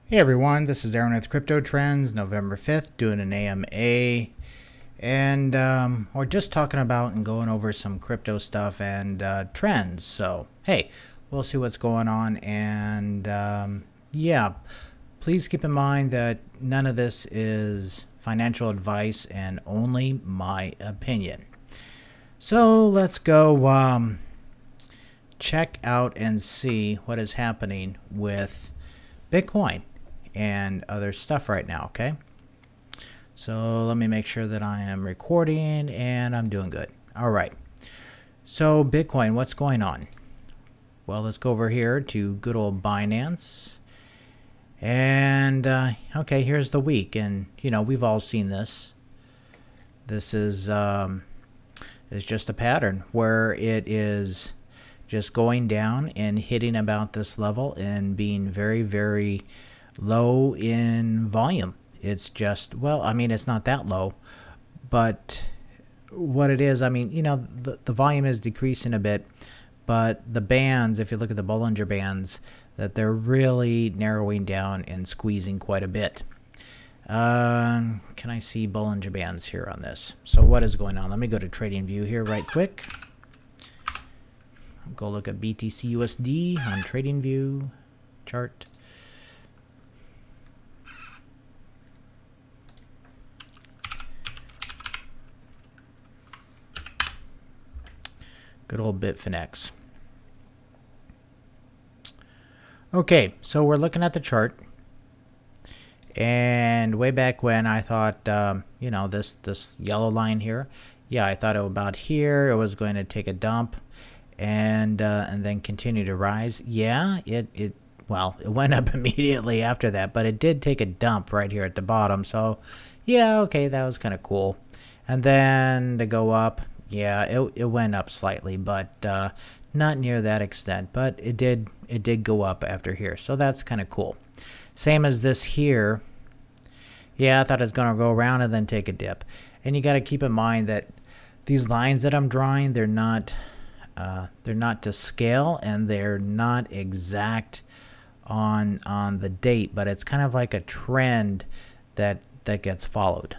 Hey everyone, this is Aaron with Crypto Trends, November 5th, doing an AMA. And we're just talking about and going over some crypto stuff and trends. So, hey, we'll see what's going on. And yeah, please keep in mind that none of this is financial advice and only my opinion. So, let's go check out and see what is happening with Bitcoin and other stuff right now. Okay, so let me make sure that I am recording and I'm doing good. All right, so Bitcoin, what's going on? Well, let's go over here to good old Binance, and okay, here's the week. And you know, we've all seen this. This is just a pattern where it is just going down and hitting about this level and being very, very low in volume. It's just, well, I mean, it's not that low, but what it is, I mean, you know, the volume is decreasing a bit, but the bands, if you look at the Bollinger Bands, that they're really narrowing down and squeezing quite a bit. Can I see Bollinger Bands here on this? So what is going on? Let me go to TradingView here right quick. Go look at BTC USD on TradingView chart. Good old Bitfinex. Okay, so we're looking at the chart, and way back when I thought, you know, this yellow line here, yeah, I thought about here it was going to take a dump, and then continue to rise. Yeah, well, it went up immediately after that, but it did take a dump right here at the bottom. So, yeah, okay, that was kind of cool. And then to go up. Yeah, it went up slightly, but not near that extent. But it did go up after here, so that's kind of cool. Same as this here. Yeah, I thought it was gonna go around and then take a dip. And you got to keep in mind that these lines that I'm drawing, they're not to scale, and they're not exact on the date, but it's kind of like a trend that gets followed.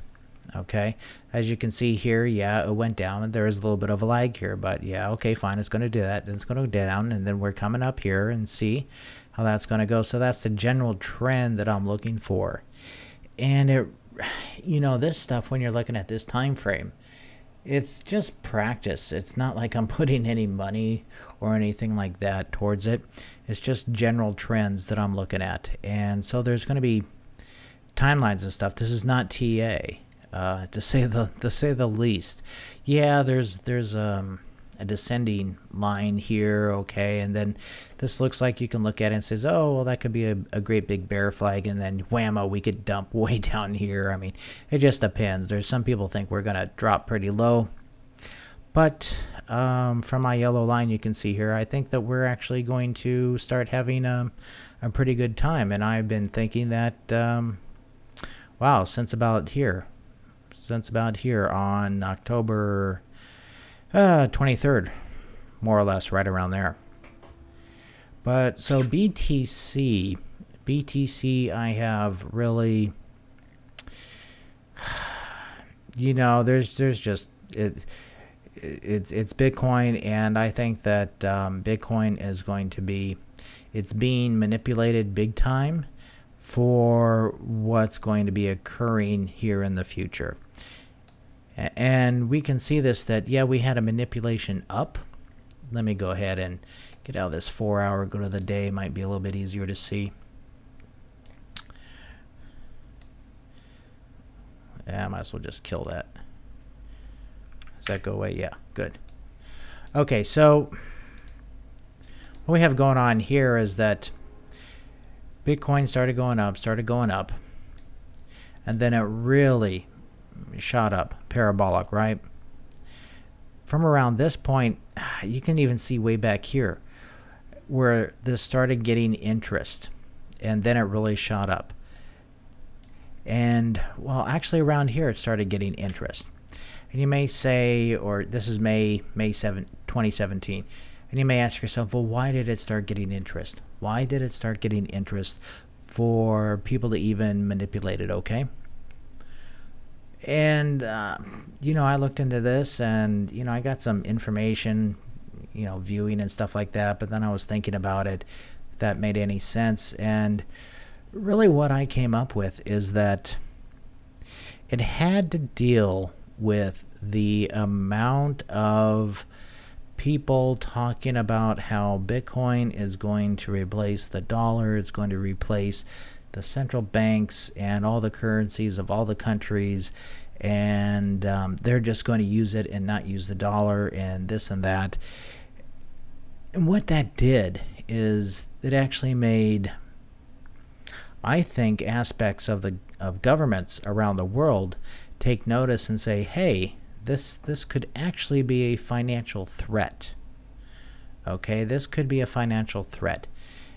Okay, as you can see here, yeah, it went down and there is a little bit of a lag here, but yeah, okay, fine, it's going to do that, then it's going to go down, and then we're coming up here and see how that's going to go. So that's the general trend that I'm looking for. And it, you know, this stuff, when you're looking at this time frame, it's just practice. It's not like I'm putting any money or anything like that towards it. It's just general trends that I'm looking at. And so there's going to be timelines and stuff. This is not TA. To say the least. Yeah, there's a descending line here, okay, and then this looks like you can look at it and says, oh, well, that could be a great big bear flag, and then whammo, we could dump way down here. I mean, it just depends. There's some people think we're gonna drop pretty low, but from my yellow line, you can see here, I think that we're actually going to start having a pretty good time. And I've been thinking that wow, since about here on October 23rd, more or less, right around there. But so BTC, I have really, you know, there's just it's Bitcoin, and I think that Bitcoin is going to be, it's being manipulated big time for what's going to be occurring here in the future. And we can see this, that yeah, we had a manipulation up. Let me go ahead and get out of this 4 hour, go to the day, might be a little bit easier to see. Yeah, I might as well just kill that. Does that go away? Yeah, good. Okay, so what we have going on here is that Bitcoin started going up, and then it really shot up, parabolic, right? From around this point, you can even see way back here where this started getting interest, and then it really shot up. And well, actually around here it started getting interest. And you may say, or this is May 7, 2017, and you may ask yourself, well, why did it start getting interest? Why did it start getting interest for people to even manipulate it, okay? And, you know, I looked into this and, you know, I got some information, you know, viewing and stuff like that, but then I was thinking about it, if that made any sense. And really what I came up with is that it had to deal with the amount of people talking about how Bitcoin is going to replace the dollar, it's going to replace the central banks and all the currencies of all the countries, and they're just going to use it and not use the dollar and this and that. And what that did is it actually made, I think, aspects of governments around the world take notice and say, hey, this could actually be a financial threat. Okay, this could be a financial threat.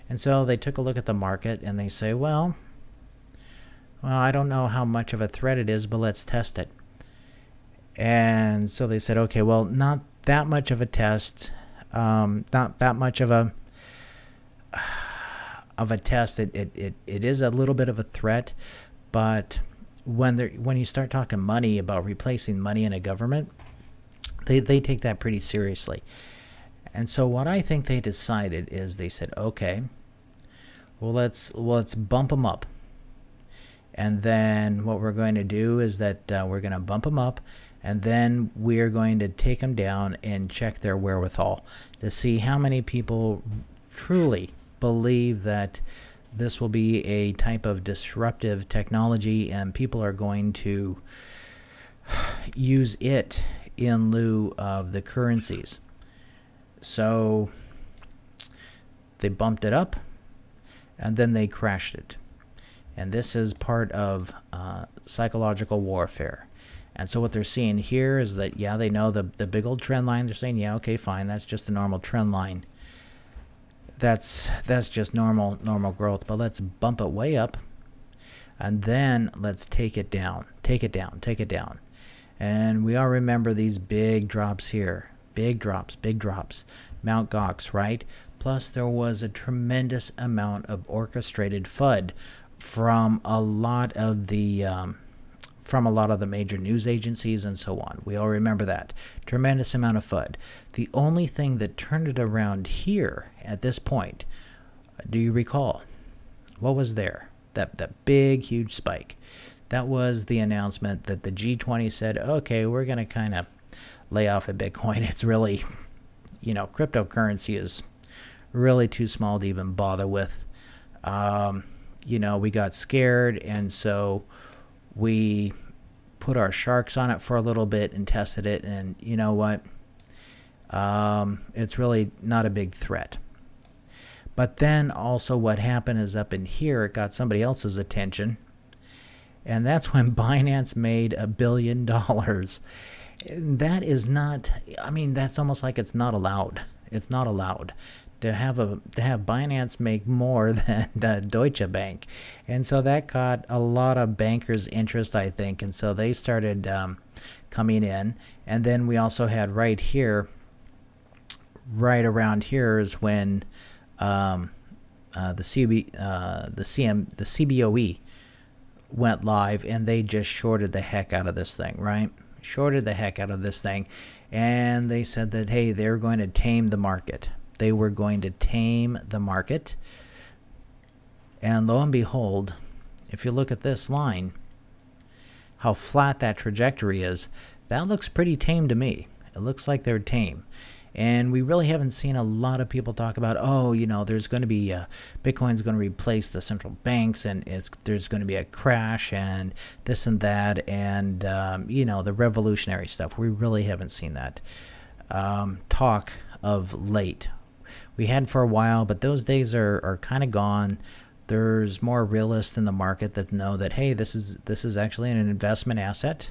And so they took a look at the market and they say, well, I don't know how much of a threat it is, but let's test it. And so they said, okay, well, not that much of a test, not that much of a test. It is a little bit of a threat, but when you start talking money, about replacing money in a government, they take that pretty seriously. And so what I think they decided is they said, okay, well, let's bump them up. And then what we're going to do is that we're going to bump them up, and then we're going to take them down and check their wherewithal to see how many people truly believe that this will be a type of disruptive technology and people are going to use it in lieu of the currencies. So they bumped it up and then they crashed it. And this is part of psychological warfare. And so what they're seeing here is that, yeah, they know the big old trend line. They're saying, yeah, okay, fine, that's just a normal trend line. That's just normal growth. But let's bump it way up, and then let's take it down, take it down, take it down. And we all remember these big drops here, big drops, Mount Gox, right? Plus there was a tremendous amount of orchestrated FUD from a lot of the major news agencies and so on. We all remember that. Tremendous amount of FUD. The only thing that turned it around here at this point, do you recall? What was there? That big, huge spike. That was the announcement that the G20 said, okay, we're going to kind of lay off of Bitcoin. It's really, you know, cryptocurrency is really too small to even bother with. You know, we got scared, and so we put our sharks on it for a little bit and tested it, and you know what? It's really not a big threat. But then also what happened is up in here, it got somebody else's attention, and that's when Binance made $1 billion. That is not, I mean, that's almost like it's not allowed. It's not allowed to have Binance make more than Deutsche Bank. And so that caught a lot of bankers' interest, I think, and so they started coming in. And then we also had right here, right around here is when the CBOE went live, and they just shorted the heck out of this thing, right? Shorted the heck out of this thing, and they said that, hey, they're going to tame the market. They were going to tame the market. And lo and behold, if you look at this line, how flat that trajectory is, that looks pretty tame to me. It looks like they're tame. And we really haven't seen a lot of people talk about, oh, you know, there's going to be, Bitcoin's going to replace the central banks, and there's going to be a crash, and this and that, and, you know, the revolutionary stuff. We really haven't seen that talk of late. We had for a while, but those days are kind of gone. There's more realists in the market that know that, hey, this is actually an investment asset.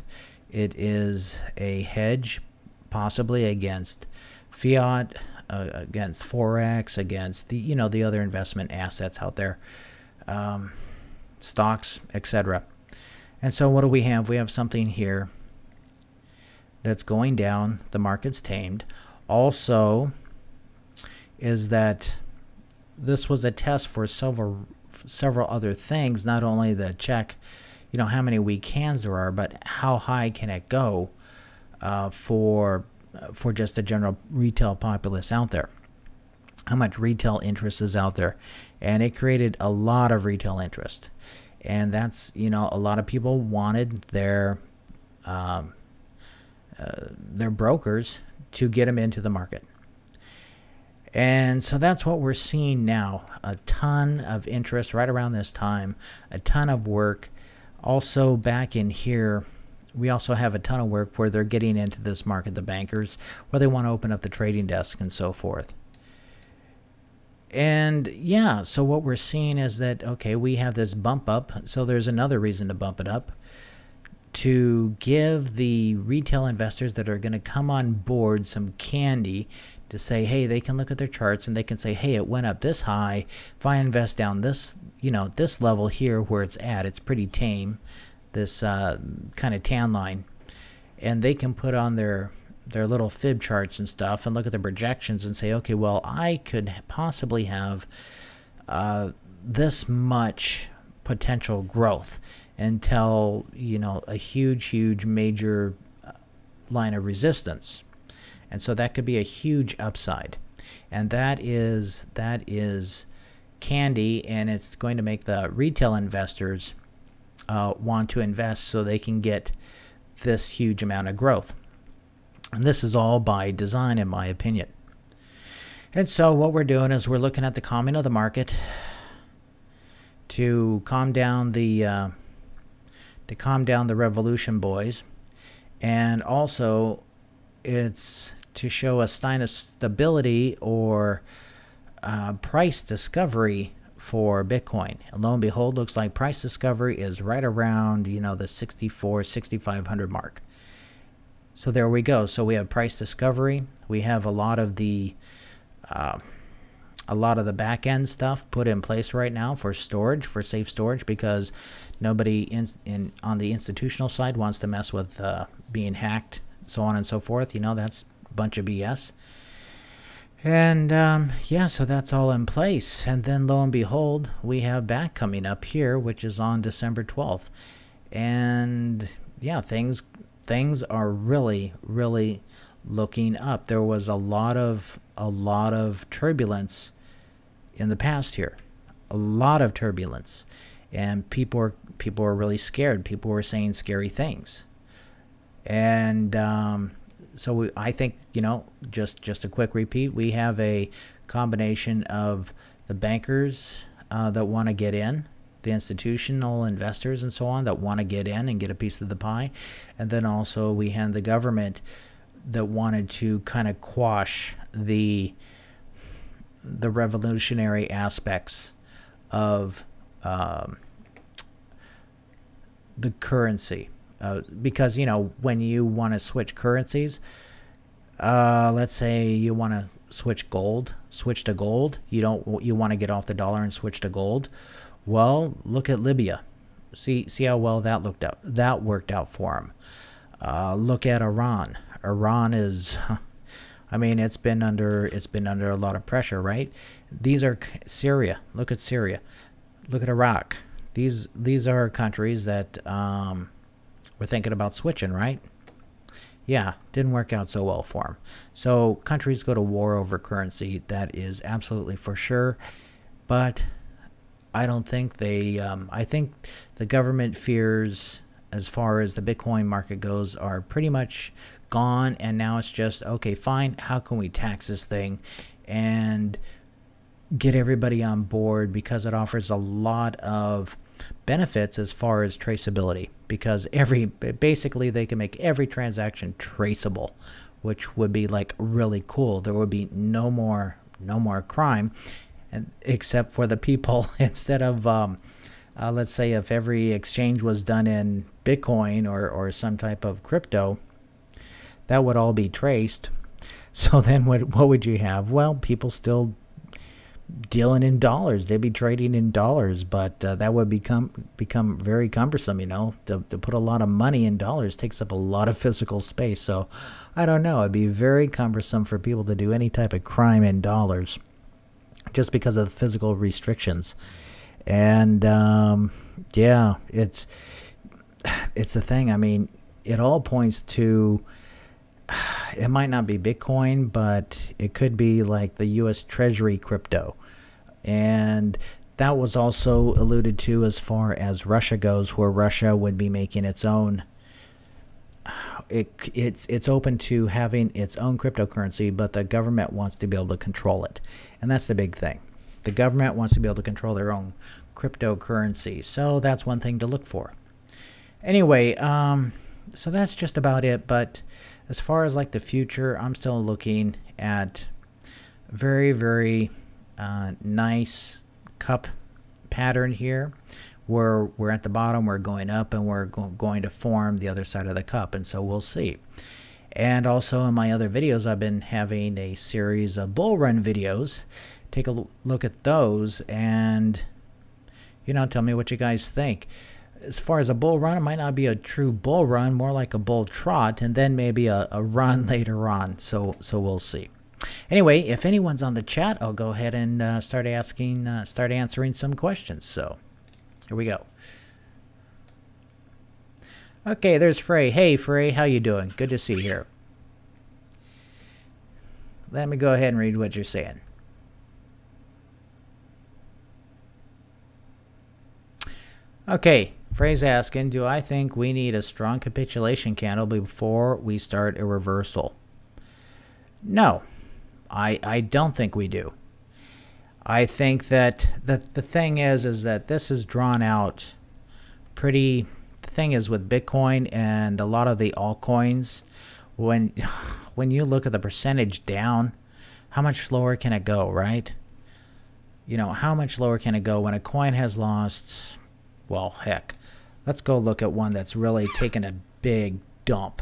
It is a hedge, possibly against fiat, against forex, against the the other investment assets out there, stocks, etc. And so what do we have? We have something here that's going down. The market's tamed. Also, is that this was a test for several other things, not only the check, how many weak hands there are, but how high can it go for just the general retail populace out there. How much retail interest is out there. And it created a lot of retail interest. And that's, a lot of people wanted their brokers to get them into the market. And so that's what we're seeing now. A ton of interest right around this time, a ton of work. Also back in here, we also have a ton of work where they're getting into this market, the bankers, where they want to open up the trading desk and so forth. And yeah, so what we're seeing is that, okay, we have this bump up. So there's another reason to bump it up, to give the retail investors that are going to come on board some candy to say, hey, they can look at their charts and they can say, hey, it went up this high. If I invest down this, this level here where it's at, it's pretty tame, this kind of tan line. And they can put on their little fib charts and stuff and look at the projections and say, okay, well, I could possibly have this much potential growth until, a huge major line of resistance. And so that could be a huge upside. And that is candy, and it's going to make the retail investors want to invest so they can get this huge amount of growth. And this is all by design, in my opinion. And so what we're doing is we're looking at the calming of the market to calm down the revolution boys, and also it's to show a sign of stability or price discovery for Bitcoin. And lo and behold, looks like price discovery is right around the 6,500 mark. So there we go. So we have price discovery. We have a lot of the back end stuff put in place right now for storage, for safe storage, because nobody on the institutional side wants to mess with being hacked, so on and so forth. That's a bunch of BS. And yeah, so that's all in place. And then lo and behold, we have back coming up here, which is on December 12th. And yeah, things are really looking up. There was a lot of turbulence in the past here, a lot of turbulence, and people are really scared. People were saying scary things, and so I think just a quick repeat. We have a combination of the bankers that want to get in, the institutional investors and so on that want to get in and get a piece of the pie, and then also we had the government that wanted to kind of quash the revolutionary aspects of the currency, because when you want to switch currencies, let's say you want to switch to gold, you want to get off the dollar and switch to gold. Well, look at Libya. See how well that worked out for them. Look at Iran. Iran is, I mean, it's been under a lot of pressure, right? These are Syria. Look at Syria. Look at Iraq. These are countries that we're thinking about switching, right? Yeah, didn't work out so well for them. So countries go to war over currency. That is absolutely for sure. But I don't think they. I think the government fears, as far as the Bitcoin market goes, are pretty much gone, and now it's just, okay, fine, how can we tax this thing and get everybody on board, because it offers a lot of benefits as far as traceability, because basically they can make every transaction traceable, which would be like really cool. There would be no more crime, and except for the people. Instead of let's say if every exchange was done in Bitcoin or some type of crypto, that would all be traced. So then what would you have? Well, people still dealing in dollars. They'd be trading in dollars, but that would become very cumbersome. To put a lot of money in dollars takes up a lot of physical space. So I don't know. It'd be very cumbersome for people to do any type of crime in dollars, just because of the physical restrictions. And yeah, it's the thing. I mean, it all points to, it might not be Bitcoin, but it could be like the US Treasury crypto. And that was also alluded to as far as Russia goes, where Russia would be making its own. It's open to having its own cryptocurrency, but the government wants to be able to control it. And that's the big thing. The government wants to be able to control their own cryptocurrency. So that's one thing to look for. Anyway, so that's just about it. But as far as like the future, I'm still looking at very, very nice cup pattern here, where we're at the bottom, we're going up, and we're going to form the other side of the cup. And so we'll see. And also in my other videos, I've been having a series of bull run videos. Take a look at those and, you know, tell me what you guys think. As far as a bull run, it might not be a true bull run, more like a bull trot, and then maybe a run later on. So we'll see. Anyway, if anyone's on the chat, I'll go ahead and start answering some questions. So here we go. Okay, there's Frey. Hey, Frey, how you doing? Good to see you here. Let me go ahead and read what you're saying. Okay, Frey's asking, do I think we need a strong capitulation candle before we start a reversal? No, I don't think we do. I think that the thing is that this is drawn out pretty. The thing is with Bitcoin and a lot of the altcoins, when you look at the percentage down, how much lower can it go, right? You know, how much lower can it go when a coin has lost? Well, heck, let's go look at one that's really taken a big dump.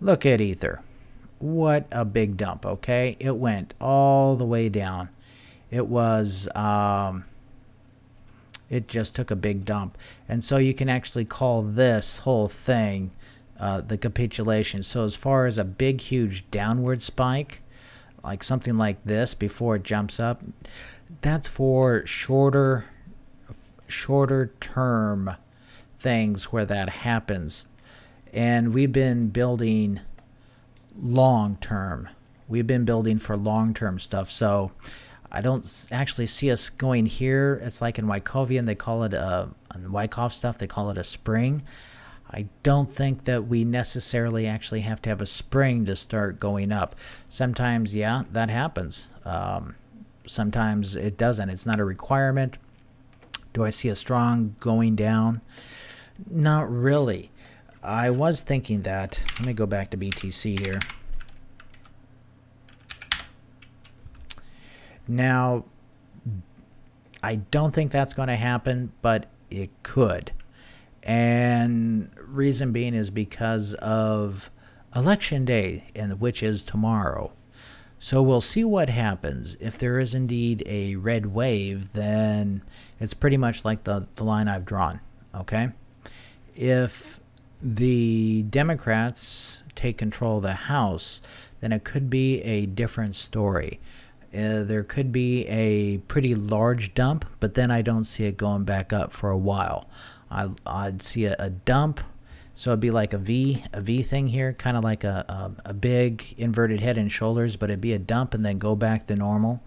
Look at Ether. What a big dump, okay? It went all the way down. It was, it just took a big dump. And so you can actually call this whole thing the capitulation. So as far as a big, huge downward spike, like something like this before it jumps up, that's for shorter term things where that happens. And we've been building long term. We've been building for long term stuff. So I don't actually see us going here. It's like in Wyckovian, they call it on Wyckoff stuff, they call it a spring. I don't think that we necessarily actually have to have a spring to start going up. Sometimes, yeah, that happens. Sometimes it doesn't. It's not a requirement. Do I see a strong going down? Not really. I was thinking that. Let me go back to BTC here. Now, I don't think that's going to happen, but it could. And reason being is because of Election Day, which is tomorrow. So we'll see what happens. If there is indeed a red wave, then it's pretty much like the line I've drawn. Okay? If the Democrats take control of the House, then it could be a different story. There could be a pretty large dump, but then I don't see it going back up for a while. I'd see a dump, so it'd be like a V thing here, kind of like a big inverted head and shoulders, but it'd be a dump and then go back to normal.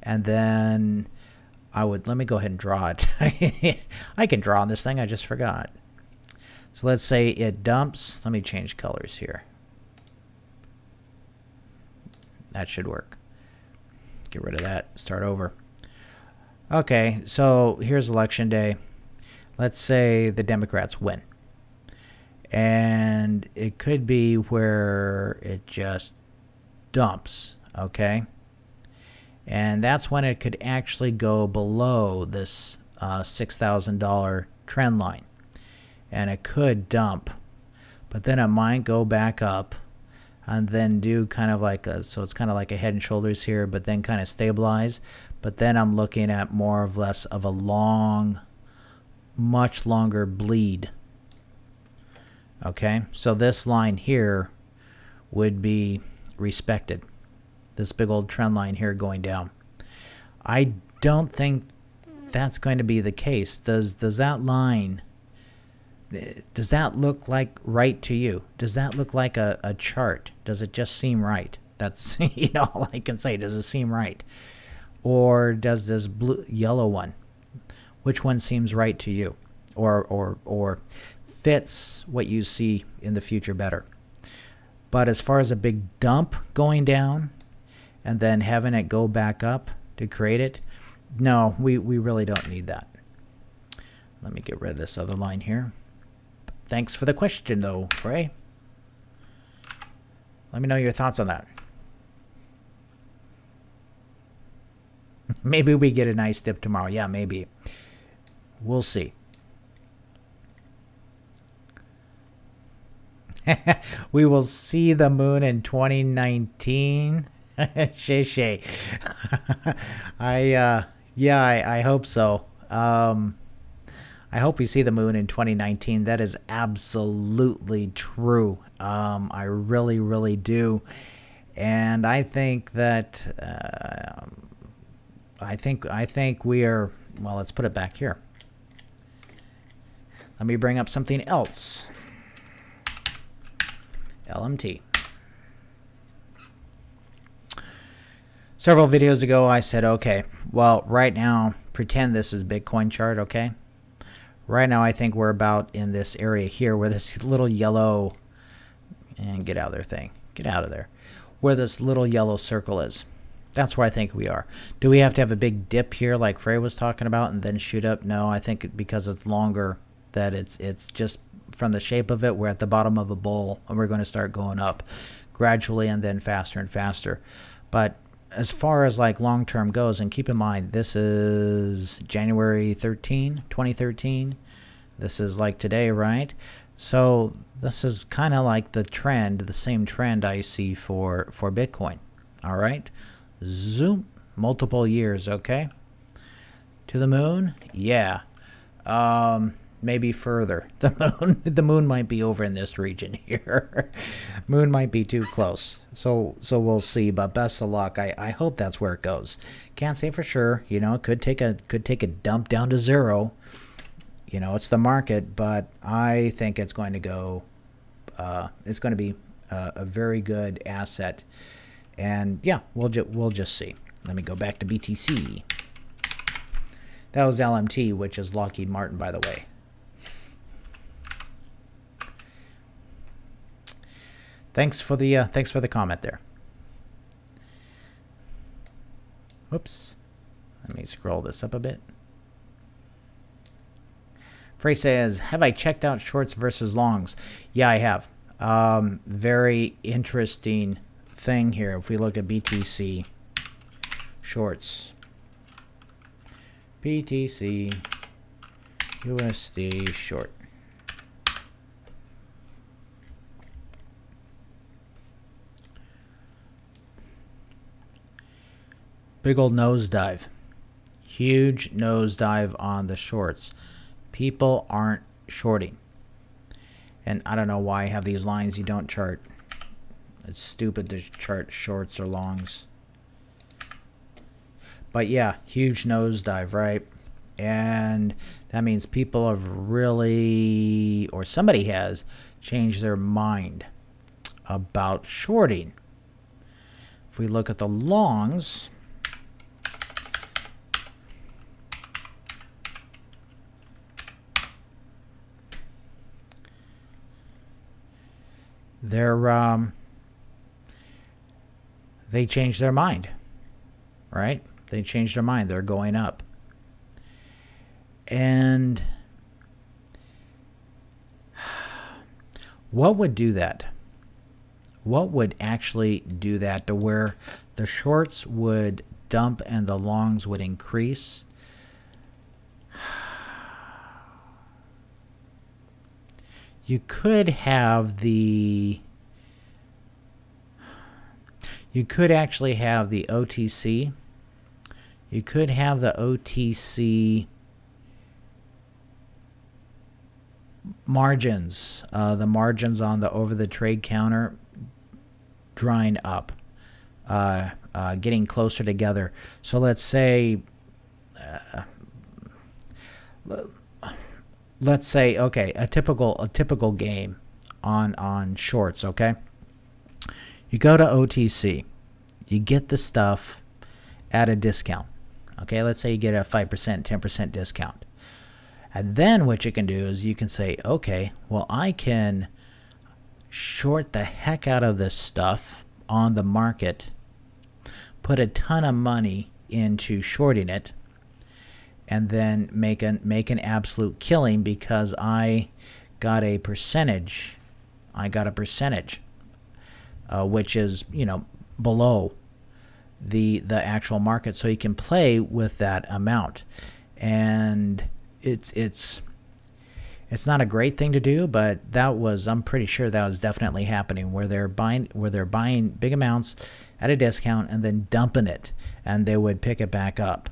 And then let me go ahead and draw it. I can draw on this thing, I just forgot. So let's say it dumps. Let me change colors here. That should work. Get rid of that. Start over. Okay, so here's Election Day. Let's say the Democrats win. And it could be where it just dumps, okay? And that's when it could actually go below this $6,000 trend line. And it could dump. But then it might go back up and then do kind of like so it's kind of like a head and shoulders here, but then kind of stabilize. But then I'm looking at more or less of a long, much longer bleed. Okay, so this line here would be respected. this big old trend line here going down. I don't think that's going to be the case. Does that line, does that look like right to you? Does that look like a chart? Does it just seem right? That's, you know, all I can say. Does it seem right? Or does this yellow one, which one seems right to you? Or fits what you see in the future better? But as far as a big dump going down and then having it go back up to create it, no, we really don't need that. Let me get rid of this other line here. Thanks for the question, though, Frey. Let me know your thoughts on that. Maybe we get a nice dip tomorrow. Yeah, maybe. We'll see. We will see the moon in 2019. Shay. I hope so. I hope we see the moon in 2019. That is absolutely true. I really do. And I think that I think we are, well, let's put it back here. Let me bring up something else. LMT. Several videos ago, I said, okay, well, right now, pretend this is Bitcoin chart, okay? Right now, I think we're about in this area here where this little yellow, and get out of there thing, get out of there, where this little yellow circle is. That's where I think we are. Do we have to have a big dip here like Frey was talking about and then shoot up? No, I think because it's longer that it's just from the shape of it, we're at the bottom of a bowl and we're going to start going up gradually and then faster and faster. But as far as like long term goes, and keep in mind this is January 13, 2013. This is like today, right? So this is kind of like the trend, the same trend I see for Bitcoin. All right, zoom, multiple years. Okay, to the moon. Yeah. Maybe further. The moon might be over in this region here. Moon might be too close. So we'll see. But best of luck. I hope that's where it goes. Can't say for sure. You know, it could take a dump down to zero. You know, it's the market, but I think it's going to go. It's going to be a very good asset. And yeah, we'll just see. Let me go back to BTC. That was LMT, which is Lockheed Martin, by the way. Thanks for the comment there. Whoops. Let me scroll this up a bit. Frey says, have I checked out shorts versus longs? Yeah, I have. Very interesting thing here. If we look at BTC shorts. BTC USD short. Big old nosedive. Huge nosedive on the shorts. People aren't shorting. And I don't know why I have these lines you don't chart. It's stupid to chart shorts or longs. But yeah, huge nosedive, right? And that means people have really, or somebody has, changed their mind about shorting. If we look at the longs, they changed their mind, right? They changed their mind. They're going up. And what would do that? What would actually do that to where the shorts would dump and the longs would increase? You could have the... You could actually have the OTC. You could have the OTC margins, the margins on the over the trade counter drying up. getting closer together. So let's say, okay, a typical game on shorts. Okay, you go to OTC, you get the stuff at a discount. Okay, let's say you get a 5%, 10% discount. And then what you can do is you can say, okay, well, I can short the heck out of this stuff on the market, put a ton of money into shorting it, and then make an absolute killing because I got a percentage. Which is, you know, below the actual market, so you can play with that amount. And it's not a great thing to do, but I'm pretty sure that was definitely happening, where they're buying big amounts at a discount and then dumping it, and they would pick it back up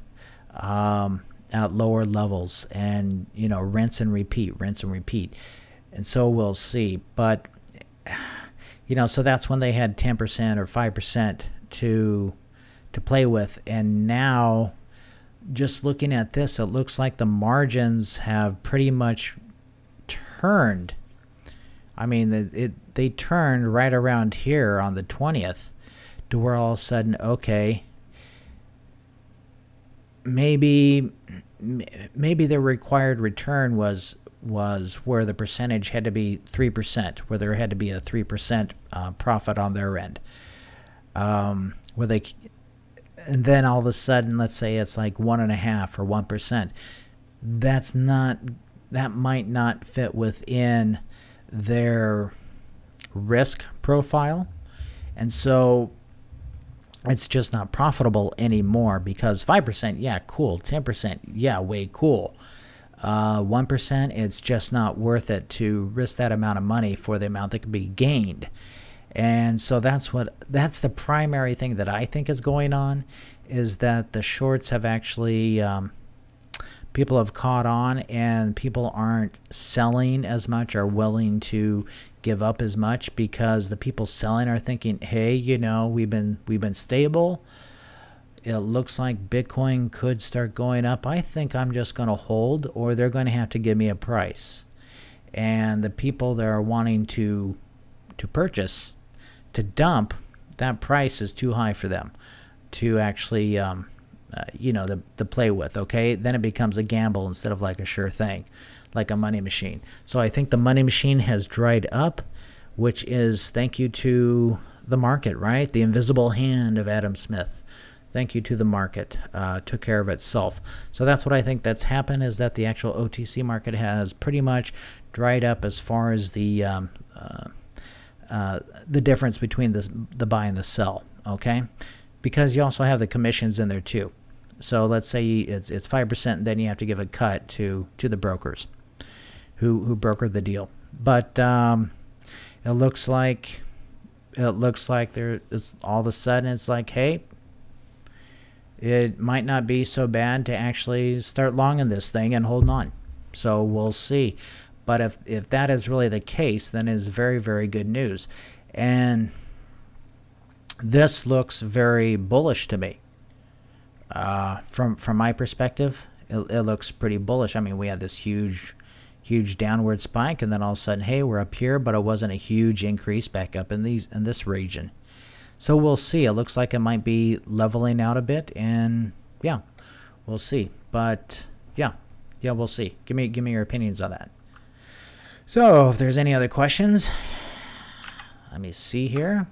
at lower levels, and, you know, rinse and repeat. And so we'll see. But, you know, so that's when they had 10% or 5% to play with. And now, just looking at this, it looks like the margins have pretty much turned. I mean, they turned right around here on the 20th, to where all of a sudden, okay, maybe the required return was where the percentage had to be 3%, where there had to be a 3% profit on their end, where they, and then all of a sudden, let's say it's like 1.5 or 1%. That might not fit within their risk profile, and so it's just not profitable anymore. Because 5%, yeah, cool. 10%, yeah, way cool. 1%, it's just not worth it to risk that amount of money for the amount that could be gained. And so that's the primary thing that I think is going on, is that the shorts have actually, people have caught on, and people aren't selling as much or willing to give up as much, because the people selling are thinking, hey, you know, we've been stable. It looks like Bitcoin could start going up. I think I'm just going to hold, or they're going to have to give me a price. And the people that are wanting to purchase, to dump, that price is too high for them to actually, you know, to play with. Okay, then it becomes a gamble instead of like a sure thing, like a money machine. So I think the money machine has dried up, which is thank you to the market, right? The invisible hand of Adam Smith. Thank you to the market, took care of itself. So that's what I think that's happened, is that the actual OTC market has pretty much dried up as far as the difference between the buy and the sell. Okay, because you also have the commissions in there too. So let's say it's 5%, and then you have to give a cut to the brokers who brokered the deal. But it looks like there is, all of a sudden it's like, hey, it might not be so bad to actually start longing this thing and holding on. So we'll see. But if that is really the case, then it's very, very good news. And this looks very bullish to me. From my perspective, it looks pretty bullish. I mean, we had this huge downward spike, and then all of a sudden, hey, we're up here, but it wasn't a huge increase back up in this region. So we'll see. It looks like it might be leveling out a bit, and yeah, we'll see. But yeah, we'll see. Give me your opinions on that. So if there's any other questions, let me see here.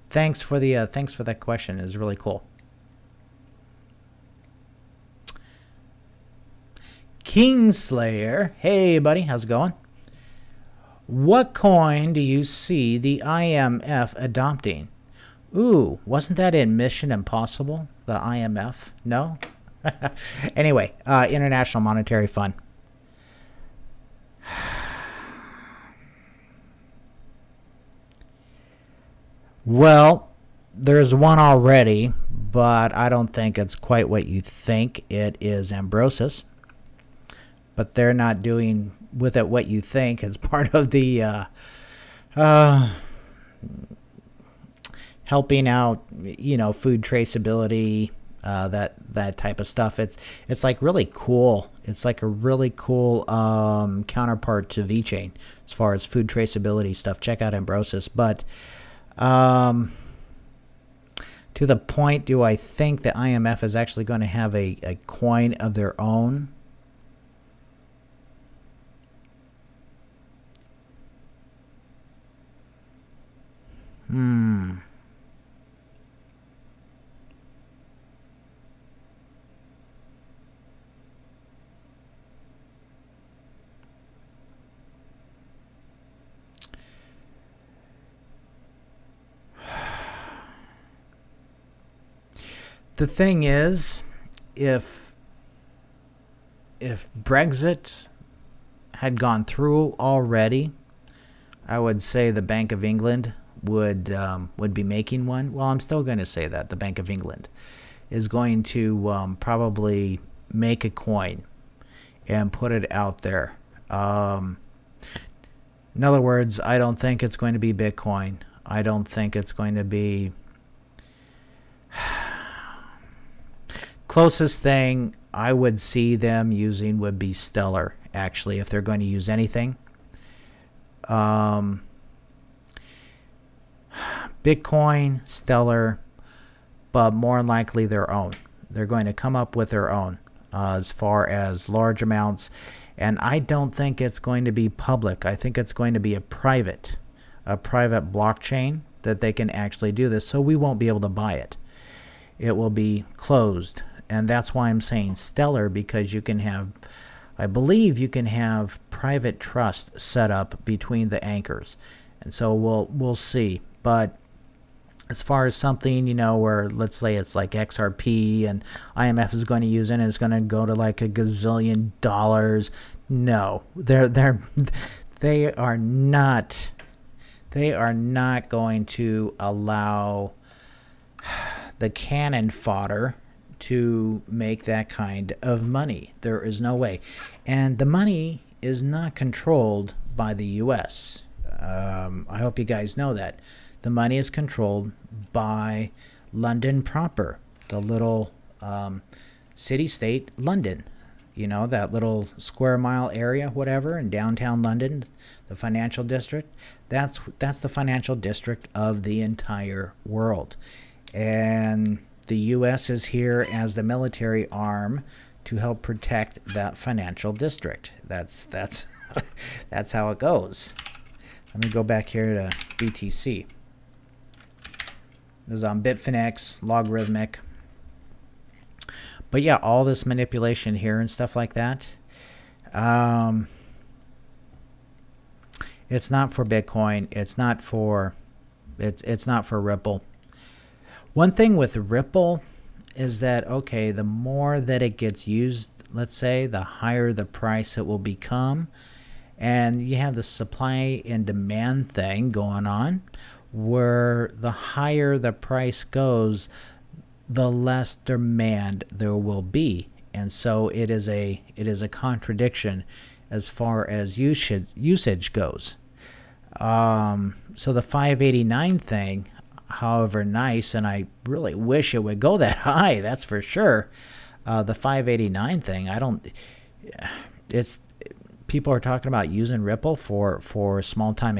Thanks for that question. It's really cool. Kingslayer, hey buddy, how's it going? What coin do you see the IMF adopting? Ooh, wasn't that in Mission Impossible? The IMF? No? Anyway, International Monetary Fund. Well, there's one already, but I don't think it's quite what you think. It is Ambrosis. But they're not doing with it what you think. It's part of the how helping out, you know, food traceability, that type of stuff. It's like really cool. It's like a really cool counterpart to VeChain as far as food traceability stuff. Check out Ambrosis. But to the point, do I think that IMF is actually going to have a coin of their own? The thing is, if Brexit had gone through already, I would say the Bank of England would be making one. Well, I'm still going to say that the Bank of England is going to probably make a coin and put it out there. In other words, I don't think it's going to be Bitcoin. I don't think it's going to be... Closest thing I would see them using would be Stellar, actually, if they're going to use anything. Bitcoin, Stellar, but more than likely their own. They're going to come up with their own as far as large amounts. And I don't think it's going to be public. I think it's going to be a private blockchain that they can actually do this. So we won't be able to buy it. It will be closed. And that's why I'm saying Stellar, because you can have, I believe you can have private trust set up between the anchors. And so we'll see. But as far as something, you know, where let's say it's like XRP and IMF is going to use it and it's going to go to like $1 gazillion. No, they are not going to allow the cannon fodder to make that kind of money. There is no way. And the money is not controlled by the U.S. I hope you guys know that. The money is controlled by London proper, the little city-state London. You know, that little square mile area, whatever, in downtown London, the financial district. That's the financial district of the entire world. And the U.S. is here as the military arm to help protect that financial district. That's that's how it goes. Let me go back here to BTC. This is on Bitfinex, logarithmic. But yeah, all this manipulation here and stuff like that. It's not for Bitcoin. It's not for Ripple. One thing with Ripple is that, okay, the more that it gets used, let's say, the higher the price it will become. And you have the supply and demand thing going on, where the higher the price goes, the less demand there will be. And so it is a contradiction as far as usage goes. So the 589 thing, however nice, and I really wish it would go that high, that's for sure. The 589 thing, people are talking about using Ripple for small time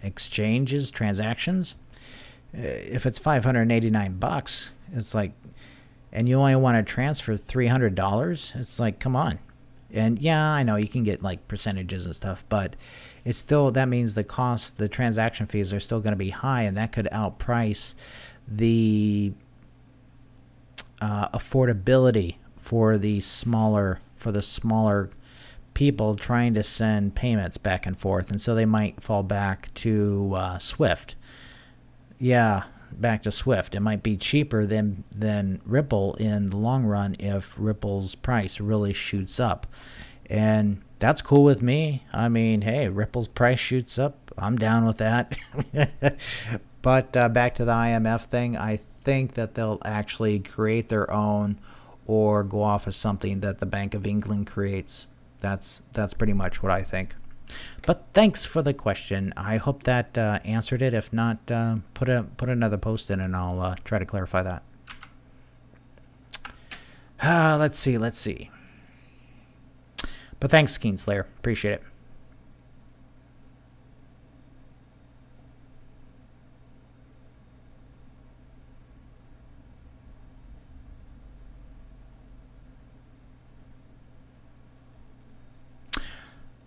exchanges, transactions. If it's $589, it's like, and you only want to transfer $300, it's like, come on. And yeah, I know you can get like percentages and stuff, but it's still, that means the cost, the transaction fees are still going to be high, and that could outprice the affordability for the smaller people trying to send payments back and forth. And so they might fall back to Swift. Yeah, back to Swift. It might be cheaper than Ripple in the long run if Ripple's price really shoots up. And that's cool with me. I mean, hey, Ripple's price shoots up, I'm down with that. But back to the IMF thing, I think that they'll actually create their own or go off of something that the Bank of England creates. That's pretty much what I think. But thanks for the question. I hope that answered it. If not, put another post in and I'll try to clarify that. Let's see. But thanks, Keenslayer. Appreciate it.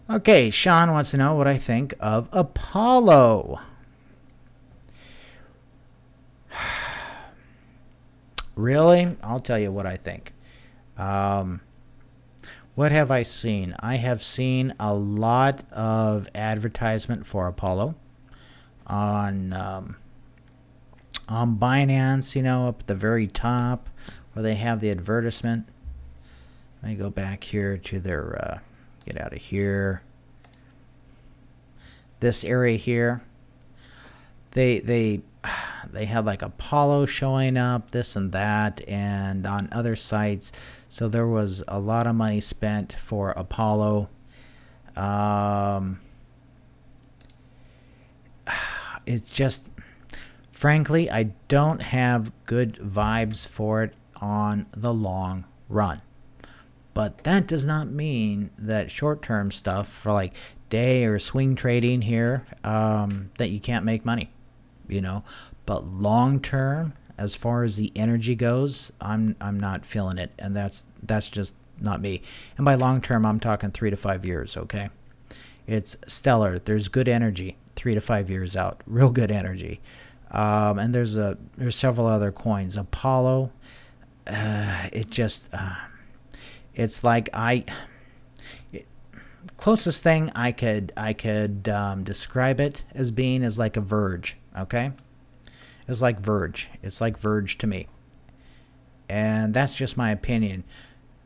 Okay, Sean wants to know what I think of Apollo. Really? I'll tell you what I think. What have I seen? I have seen a lot of advertisement for Apollo on Binance, you know, up at the very top where they have the advertisement. Let me go back here to their get out of here. This area here, they had like Apollo showing up, this and that, and on other sites. So there was a lot of money spent for Apollo. It's just, frankly, I don't have good vibes for it on the long run. But that does not mean that short-term stuff for like day or swing trading here, that you can't make money, you know. But long-term, as far as the energy goes, I'm not feeling it, and that's just not me. And by long-term, I'm talking 3 to 5 years. Okay, it's stellar. There's good energy 3 to 5 years out, real good energy. And there's several other coins. Apollo, it just. It's like closest thing I could describe it as being is like a Verge. Okay, it's like Verge. It's like Verge to me, and that's just my opinion.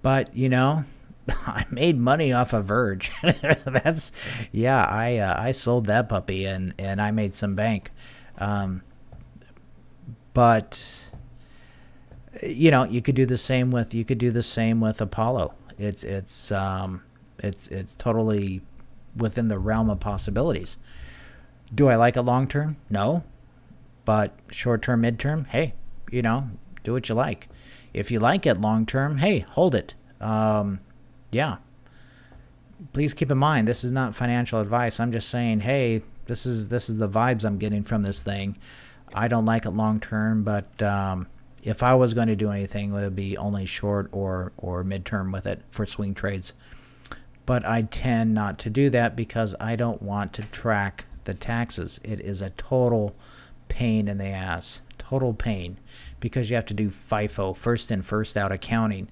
But you know, I made money off of Verge. That's I sold that puppy and I made some bank. But you know, you could do the same with Apollo. It's totally within the realm of possibilities. Do I like it long term? No. But short term, mid term, hey, you know, do what you like. If you like it long term, hey, hold it. Yeah. Please keep in mind, this is not financial advice. I'm just saying, hey, this is the vibes I'm getting from this thing. I don't like it long term, but if I was going to do anything, it would be only short or midterm with it for swing trades. But I tend not to do that because I don't want to track the taxes. It is a total pain in the ass. Total pain. Because you have to do FIFO, first in, first out accounting.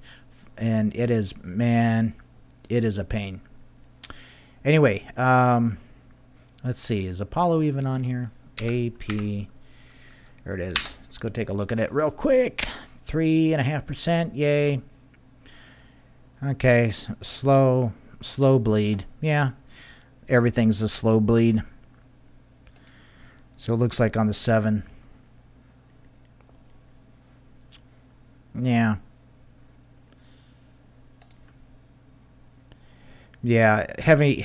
And it is, man, it is a pain. Anyway, let's see. Is Apollo even on here? AP. There it is. Let's go take a look at it real quick. 3.5%. Yay. Okay. Slow bleed. Yeah. Everything's a slow bleed. So it looks like on the 7. Yeah. Yeah. Heavily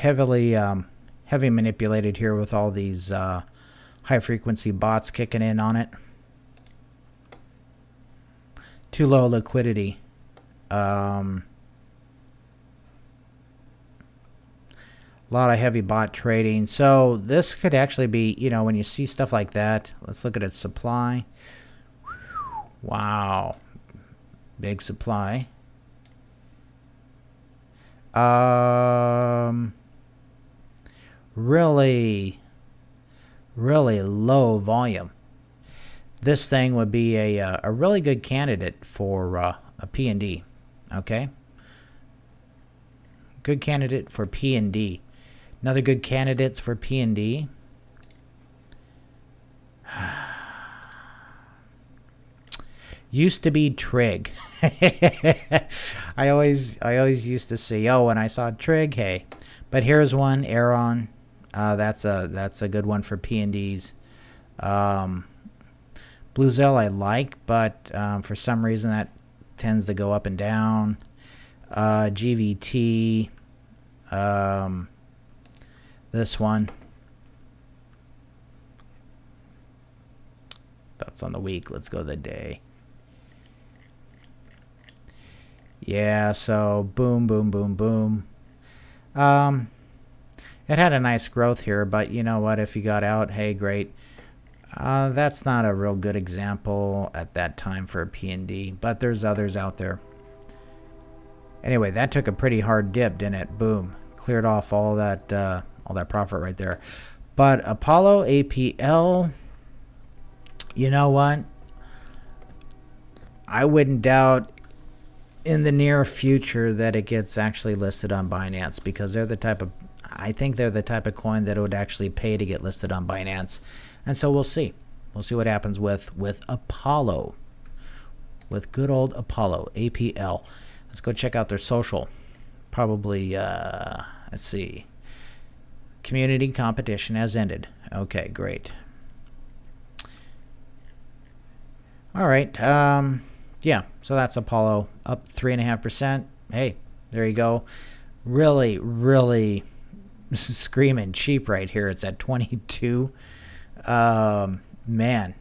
manipulated here with all these high frequency bots kicking in on it. Too low liquidity. A lot of heavy bot trading. So this could actually be, you know, when you see stuff like that, let's look at its supply. Wow. Big supply. Really low volume. This thing would be a really good candidate for a P&D. Okay. Good candidate for P&D. Another good candidates for P&D. Used to be Trig. I always used to say, oh, when I saw Trig, hey. But here's one, Aeron. That's a good one for P&Ds. Bluezell I like, but for some reason that tends to go up and down. GVT. This one. That's on the week. Let's go the day. Yeah, so boom, boom, boom, boom. It had a nice growth here, but you know what? If you got out, hey, great. That's not a real good example at that time for a P&D, but there's others out there. Anyway, that took a pretty hard dip, didn't it? Boom. Cleared off all that profit right there. But Apollo, APL, you know what? I wouldn't doubt in the near future that it gets actually listed on Binance, because they're the type of, I think they're the type of coin that it would actually pay to get listed on Binance. And so we'll see. We'll see what happens with Apollo. With good old Apollo, APL. Let's go check out their social. Probably, let's see. Community competition has ended. Okay, great. All right. Yeah, so that's Apollo, up 3.5%. Hey, there you go. Really, really screaming cheap right here. It's at 22. Man,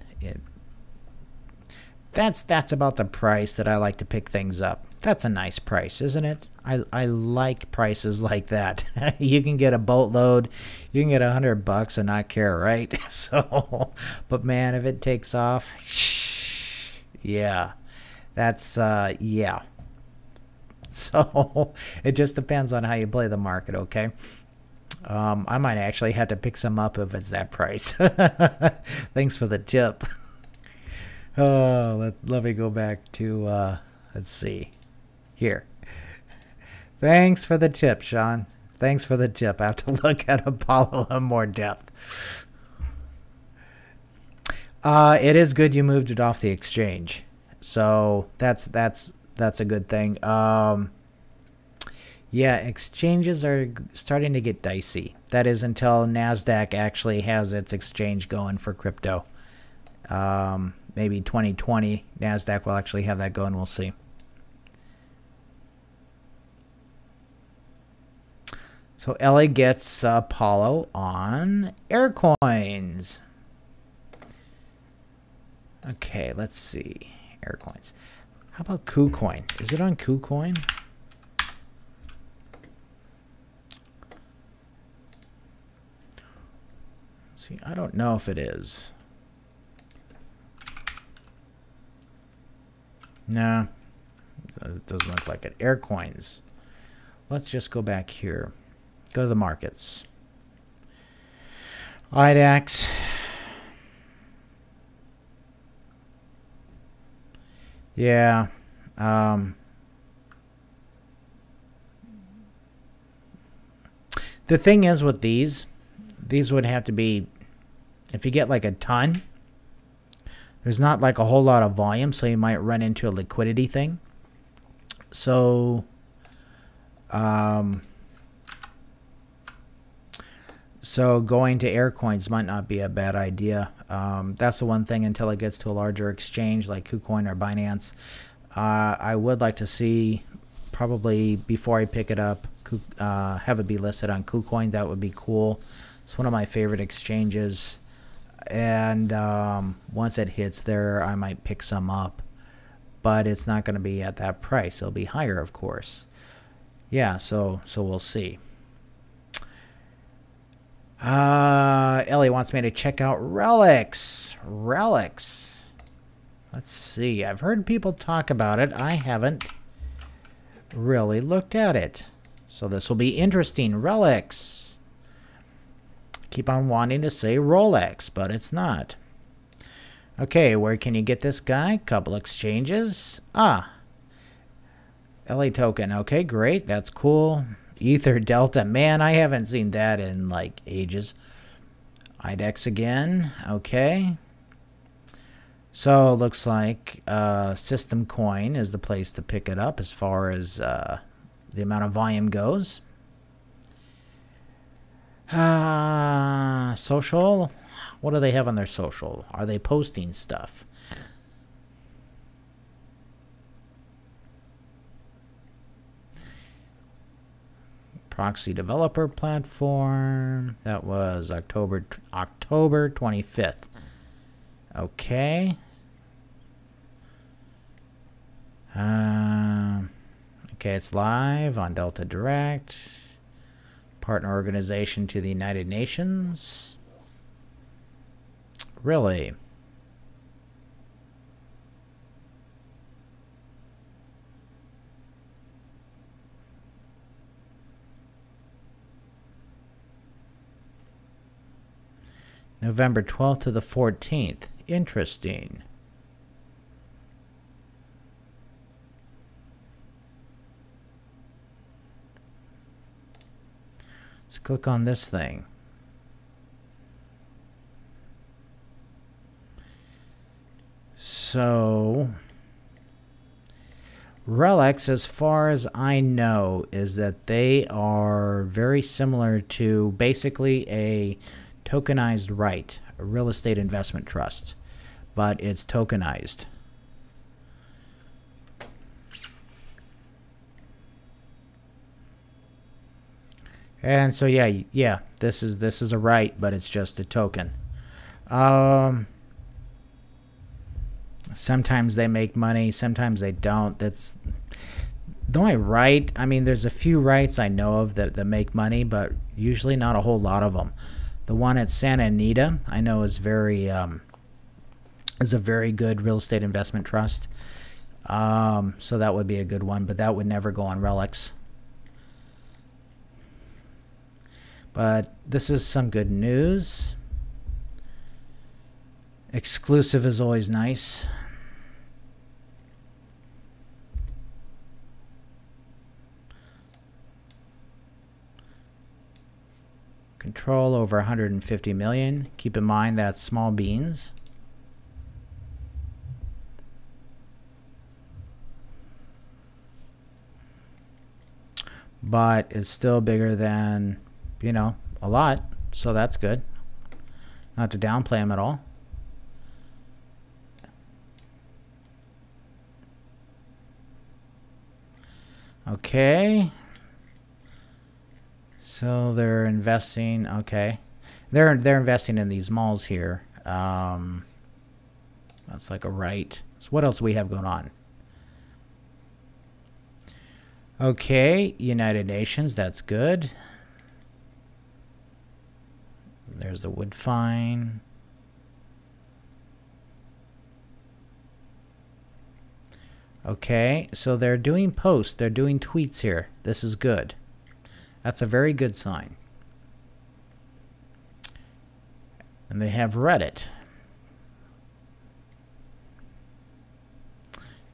that's about the price that I like to pick things up. That's a nice price, isn't it? I like prices like that. You can get a boatload, you can get $100 and not care, right? So, but man, if it takes off, yeah, that's yeah. So it just depends on how you play the market, okay? I might actually have to pick some up if it's that price. Thanks for the tip. Oh, let me go back to, let's see. Here. Thanks for the tip, Sean. Thanks for the tip. I have to look at Apollo in more depth. It is good you moved it off the exchange. So that's a good thing. Yeah, exchanges are starting to get dicey. That is until NASDAQ actually has its exchange going for crypto. Maybe 2020, NASDAQ will actually have that going. We'll see. So Ellie gets Apollo on Aircoins. Okay, let's see. Aircoins. How about KuCoin? Is it on KuCoin? See, I don't know if it is. Nah, it doesn't look like it. Aircoins. Let's just go back here. Go to the markets. IDAX. Yeah. The thing is with these would have to be, if you get like a ton, there's not like a whole lot of volume, so you might run into a liquidity thing. So, so going to Aircoins might not be a bad idea. That's the one thing until it gets to a larger exchange like KuCoin or Binance. I would like to see, probably before I pick it up, have it be listed on KuCoin. That would be cool. It's one of my favorite exchanges. And once it hits there, I might pick some up. But it's not going to be at that price. It'll be higher, of course. Yeah, so we'll see. Ellie wants me to check out Relics. Relics. Let's see. I've heard people talk about it. I haven't really looked at it. So this will be interesting. Relics. Keep on wanting to say Rolex, but it's not. Okay, where can you get this guy? Couple exchanges. Ah. LA token. Okay, great. That's cool. Ether Delta. Man, I haven't seen that in like ages. IDEX again. Okay. So looks like System Coin is the place to pick it up as far as the amount of volume goes. Social. What do they have on their social? Are they posting stuff? proxy developer platform. That was October 25th. Okay. Okay, it's live on Delta Direct. Partner organization to the United Nations. Really? November 12th to the 14th. Interesting. Let's click on this thing. So, relics, as far as I know, is that they are very similar to basically a tokenized right, a real estate investment trust, but it's tokenized. And so yeah, this is a right, but it's just a token. Sometimes they make money, sometimes they don't. That's the only right. I mean, there's a few rights I know of that make money, but usually not a whole lot of them. The one at Santa Anita I know is a very good real estate investment trust. So that would be a good one, but that would never go on relics. But this is some good news. Exclusive is always nice. Control over 150 million. Keep in mind that's small beans. But it's still bigger than, you know, a lot, so that's good. Not to downplay them at all. Okay. So they're investing, okay. They're investing in these malls here. That's like a right. So what else do we have going on? Okay, United Nations, that's good. There's the wood fine. Okay, so they're doing posts, they're doing tweets here. This is good. That's a very good sign. And they have Reddit.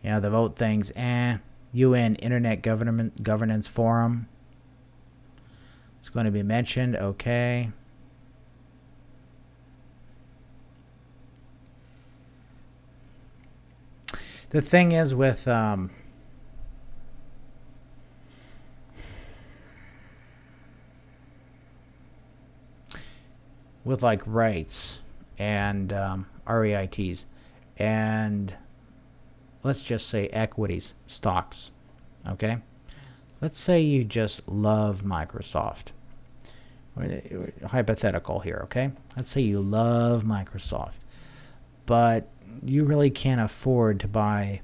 Yeah, the vote things, UN Internet Governance Forum. It's going to be mentioned, okay. The thing is with like rights and REITs and let's just say equities, stocks, okay? Let's say you just love Microsoft. Hypothetical here, okay? Let's say you love Microsoft, but you really can't afford to buy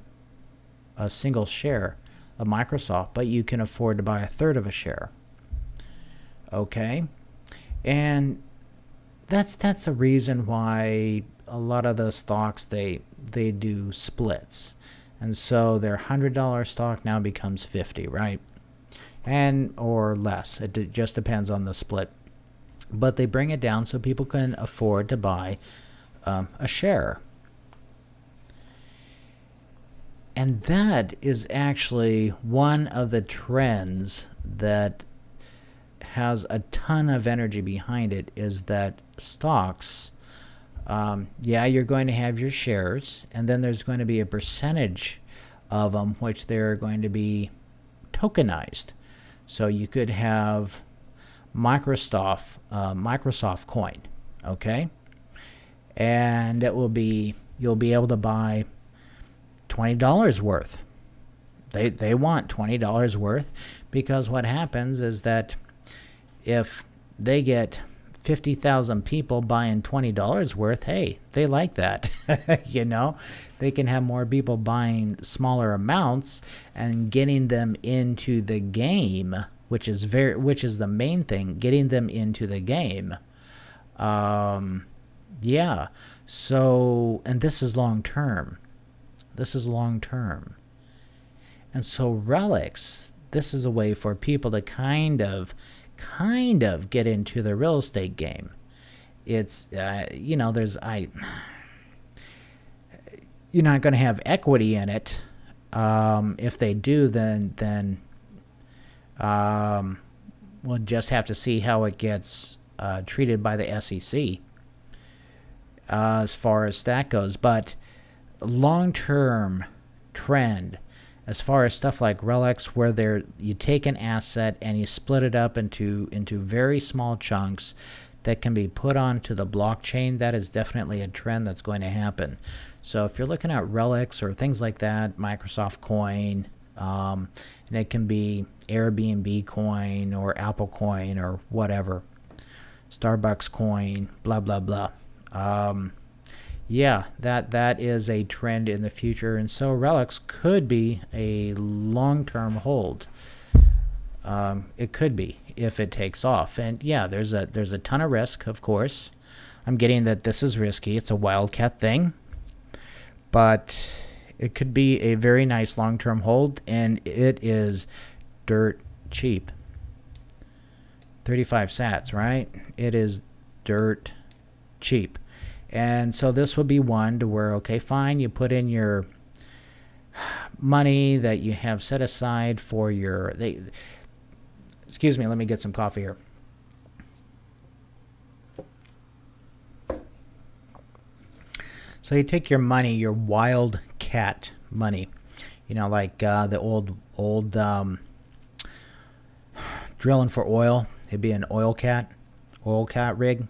a single share of Microsoft, but you can afford to buy a third of a share. Okay? And that's a reason why a lot of the stocks they do splits. And so their $100 stock now becomes 50, right? And or less. It just depends on the split. But they bring it down so people can afford to buy a share. And that is actually one of the trends that has a ton of energy behind it, is that stocks, yeah, you're going to have your shares, and then there's going to be a percentage of them which they're going to be tokenized. So you could have Microsoft coin, okay? And it will be, you'll be able to buy $20 worth. They want $20 worth, because what happens is that if they get 50,000 people buying $20 worth, hey, they like that. You know, they can have more people buying smaller amounts and getting them into the game, which is the main thing, getting them into the game. Yeah. So, and this is long term. This is long term. And so relics, this is a way for people to kind of get into the real estate game. It's you know, you're not going to have equity in it. If they do, then we'll just have to see how it gets treated by the SEC as far as that goes. But long-term trend, as far as stuff like relics, where you take an asset and you split it up into very small chunks that can be put onto the blockchain, that is definitely a trend that's going to happen. So if you're looking at relics or things like that, Microsoft coin, and it can be Airbnb coin or Apple coin or whatever, Starbucks coin, blah blah blah. Yeah, that is a trend in the future, and so relics could be a long-term hold. It could be if it takes off, and yeah, there's a ton of risk, of course. I'm getting that this is risky. It's a wildcat thing, but it could be a very nice long-term hold, and it is dirt cheap. 35 sats, right? It is dirt cheap. And so this would be one to where, okay, fine, you put in your money that you have set aside for your, excuse me, let me get some coffee here. So you take your money, your wildcat money, you know, like the old drilling for oil. It'd be an oil cat rig.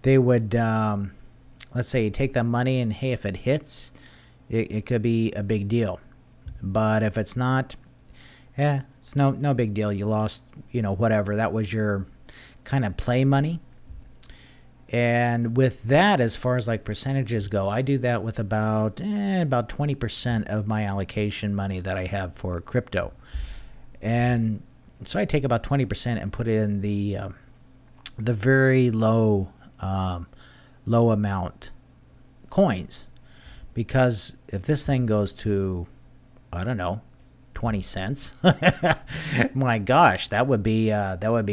They would, let's say you take that money and, hey, if it hits, it could be a big deal. But if it's not, yeah, it's no big deal. You lost, you know, whatever. That was your kind of play money. And with that, as far as like percentages go, I do that with about 20% of my allocation money that I have for crypto. And so I take about 20% and put it in the very low amount coins, because if this thing goes to, I don't know, 20 cents, my gosh, that would be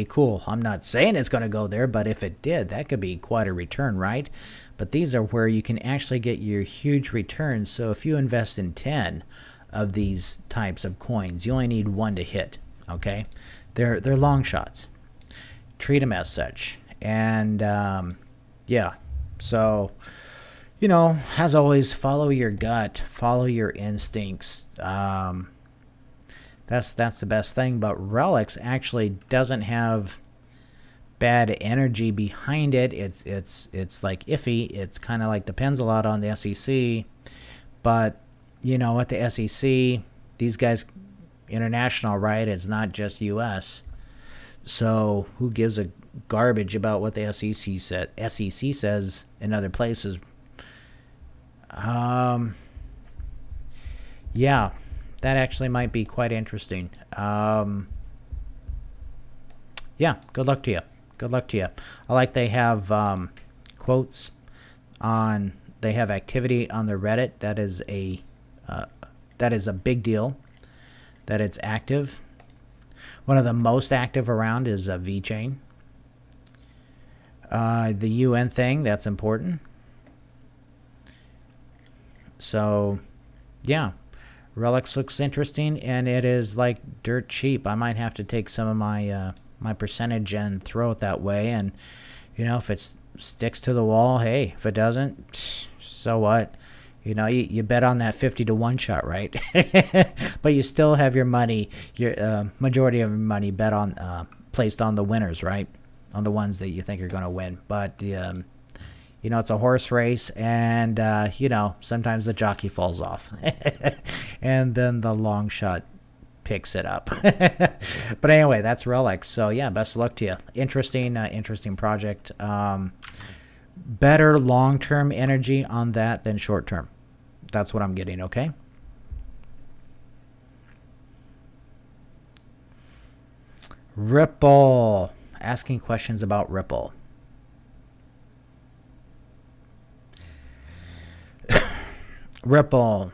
cool. I'm not saying it's going to go there, but if it did, that could be quite a return, right? But these are where you can actually get your huge returns. So if you invest in 10 of these types of coins, you only need one to hit. Okay, they're long shots. Treat them as such. And yeah, so, you know, as always, follow your gut, follow your instincts. That's the best thing. But relics actually doesn't have bad energy behind it. It's like iffy. It's kind of like depends a lot on the SEC. But you know, at the SEC, these guys international, right? It's not just U.S. So who gives a garbage about what the SEC says in other places? Yeah, that actually might be quite interesting. Yeah, good luck to you. Good luck to you. I like they have quotes on. They have activity on the Reddit. That is a big deal. That it's active. One of the most active around is VeChain. The UN thing, that's important. So, yeah, relics looks interesting, and it is like dirt cheap. I might have to take some of my my percentage and throw it that way, and you know, if it sticks to the wall, hey. If it doesn't, so what? You know, you bet on that 50-to-1 shot, right? But you still have your money, your majority of your money bet on placed on the winners, right? On the ones that you think are going to win. But you know, it's a horse race, and you know, sometimes the jockey falls off, and then the long shot picks it up. But anyway, that's Relic. So yeah, best of luck to you. Interesting, interesting project. Better long-term energy on that than short-term. That's what I'm getting. Okay. Ripple. Asking questions about Ripple. Ripple.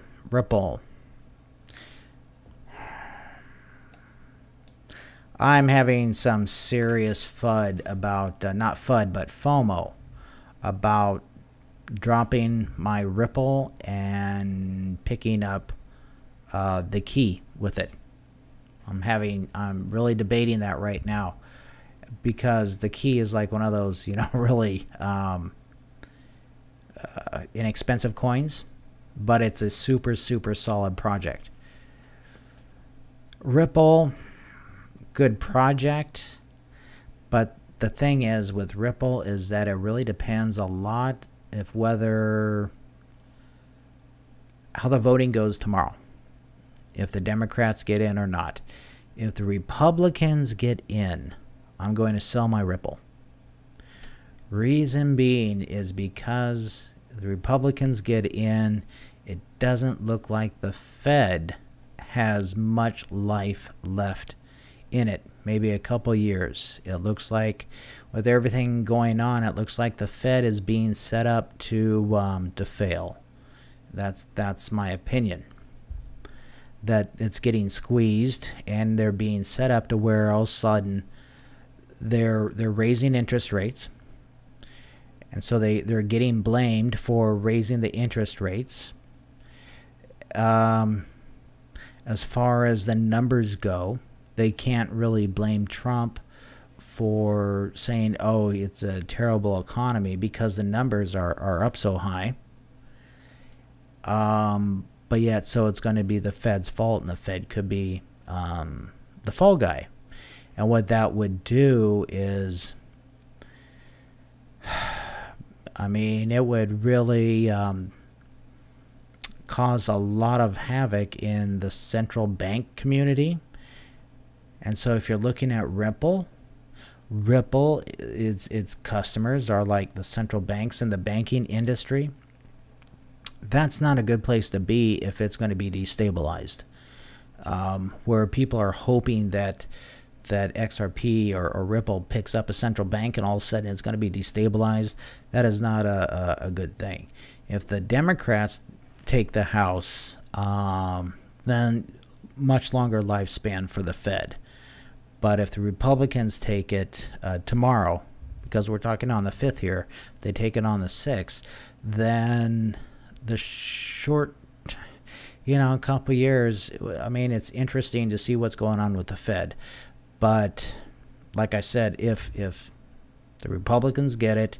I'm having some serious FUD about, not FUD, but FOMO about dropping my Ripple and picking up the key with it. I'm really debating that right now, because the key is like one of those, really inexpensive coins, but it's a super solid project. Ripple, good project, but the thing is with Ripple is that it really depends a lot how the voting goes tomorrow, if the Democrats get in or not. If the Republicans get in, I'm going to sell my Ripple. Reason being is because the Republicans get in, it doesn't look like the Fed has much life left in it. Maybe a couple years. It looks like with everything going on, it looks like the Fed is being set up to fail. That's my opinion. That it's getting squeezed and they're being set up to where all of a sudden they're raising interest rates, and so they're getting blamed for raising the interest rates. As far as the numbers go, they can't really blame Trump for saying, oh, it's a terrible economy, because the numbers are up so high. But yet, so it's going to be the Fed's fault, and the Fed could be the fall guy. And what that would do is, I mean, it would really cause a lot of havoc in the central bank community. And so if you're looking at Ripple, its customers are like the central banks in the banking industry. That's not a good place to be if it's going to be destabilized. Where people are hoping that XRP or Ripple picks up a central bank and all of a sudden it's going to be destabilized, that is not a good thing. If the Democrats take the House, then much longer lifespan for the Fed. But if the Republicans take it tomorrow, because we're talking on the 5th here, if they take it on the 6th, then the short, a couple years, I mean, it's interesting to see what's going on with the Fed. But like I said, if the Republicans get it,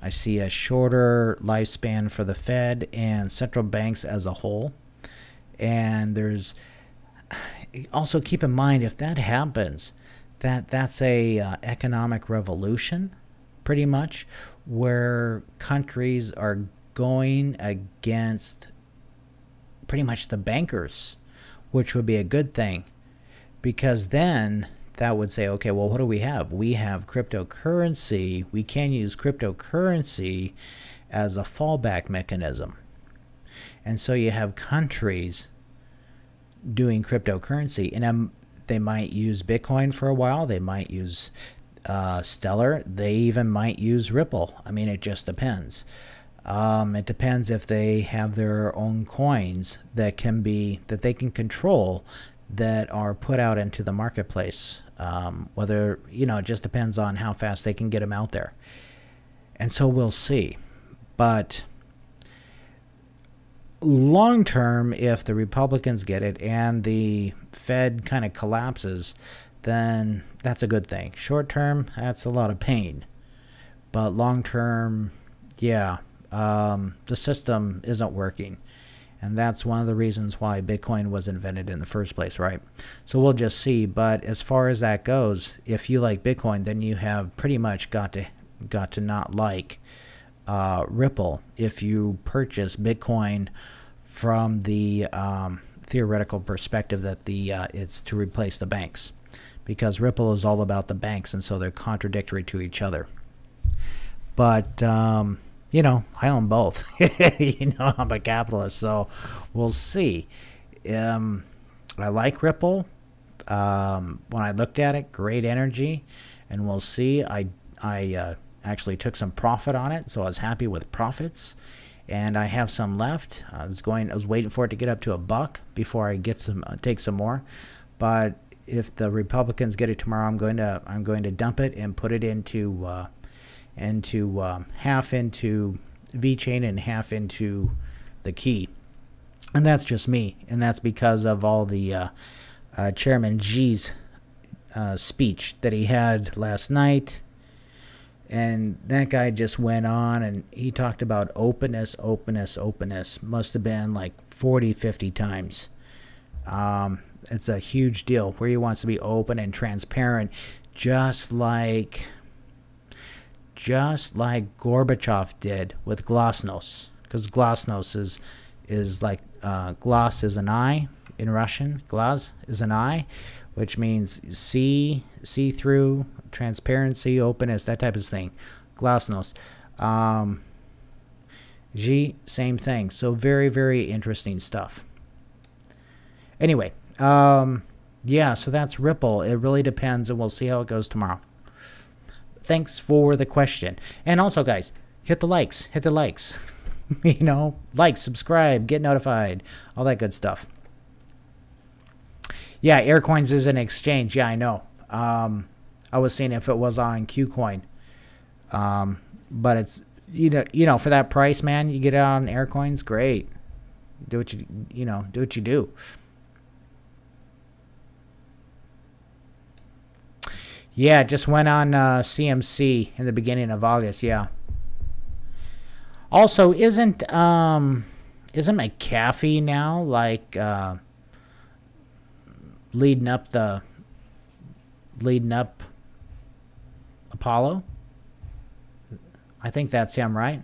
I see a shorter lifespan for the Fed and central banks as a whole. And there's also, keep in mind, if that happens, that's a economic revolution, pretty much, where countries are going against pretty much the bankers, which would be a good thing, because then that would say, okay, well, what do we have? We have cryptocurrency. We can use cryptocurrency as a fallback mechanism. And so you have countries doing cryptocurrency, and they might use Bitcoin for a while. They might use Stellar. They even might use Ripple. I mean, it just depends. It depends if they have their own coins that they can control, that are put out into the marketplace. Whether, it just depends on how fast they can get them out there. And so we'll see. But long term, if the Republicans get it and the Fed kind of collapses, then that's a good thing. Short term, that's a lot of pain. But long term, yeah, the system isn't working. And that's one of the reasons why Bitcoin was invented in the first place, right? So we'll just see. But as far as that goes, if you like Bitcoin, then you have pretty much got to not like Ripple if you purchase Bitcoin from the theoretical perspective that the it's to replace the banks, because Ripple is all about the banks, and so they're contradictory to each other. But you know, I own both. You know, I'm a capitalist, so we'll see. I like Ripple. When I looked at it, great energy, and we'll see. I actually took some profit on it, so I was happy with profits, and I have some left. I was waiting for it to get up to $1 before I get take some more. But if the Republicans get it tomorrow, I'm going to dump it and put it into half into VeChain and half into the key. And that's just me, and that's because of all the Chairman Xi's speech that he had last night. And that guy just went on and he talked about openness, openness, openness. Must have been like 40, 50 times. It's a huge deal where he wants to be open and transparent, just like Gorbachev did with glasnost. Because glasnost is like glas is an eye in Russian. Glas is an eye, which means see through, transparency, openness, that type of thing. Glasnost. Xi, same thing. So very, very interesting stuff. Anyway, yeah, so that's Ripple. It really depends, and we'll see how it goes tomorrow. Thanks for the question. And also, guys, hit the likes. Hit the likes. You know, like, subscribe, get notified, all that good stuff. Yeah, Aircoins is an exchange. Yeah, I know. I was seeing if it was on KuCoin. But it's, you know, for that price, man, you get it on Aircoins, great. Do what you do what you do. Yeah, it just went on CMC in the beginning of August. Yeah. Also, isn't McAfee now like leading up Apollo? I think that's him, right?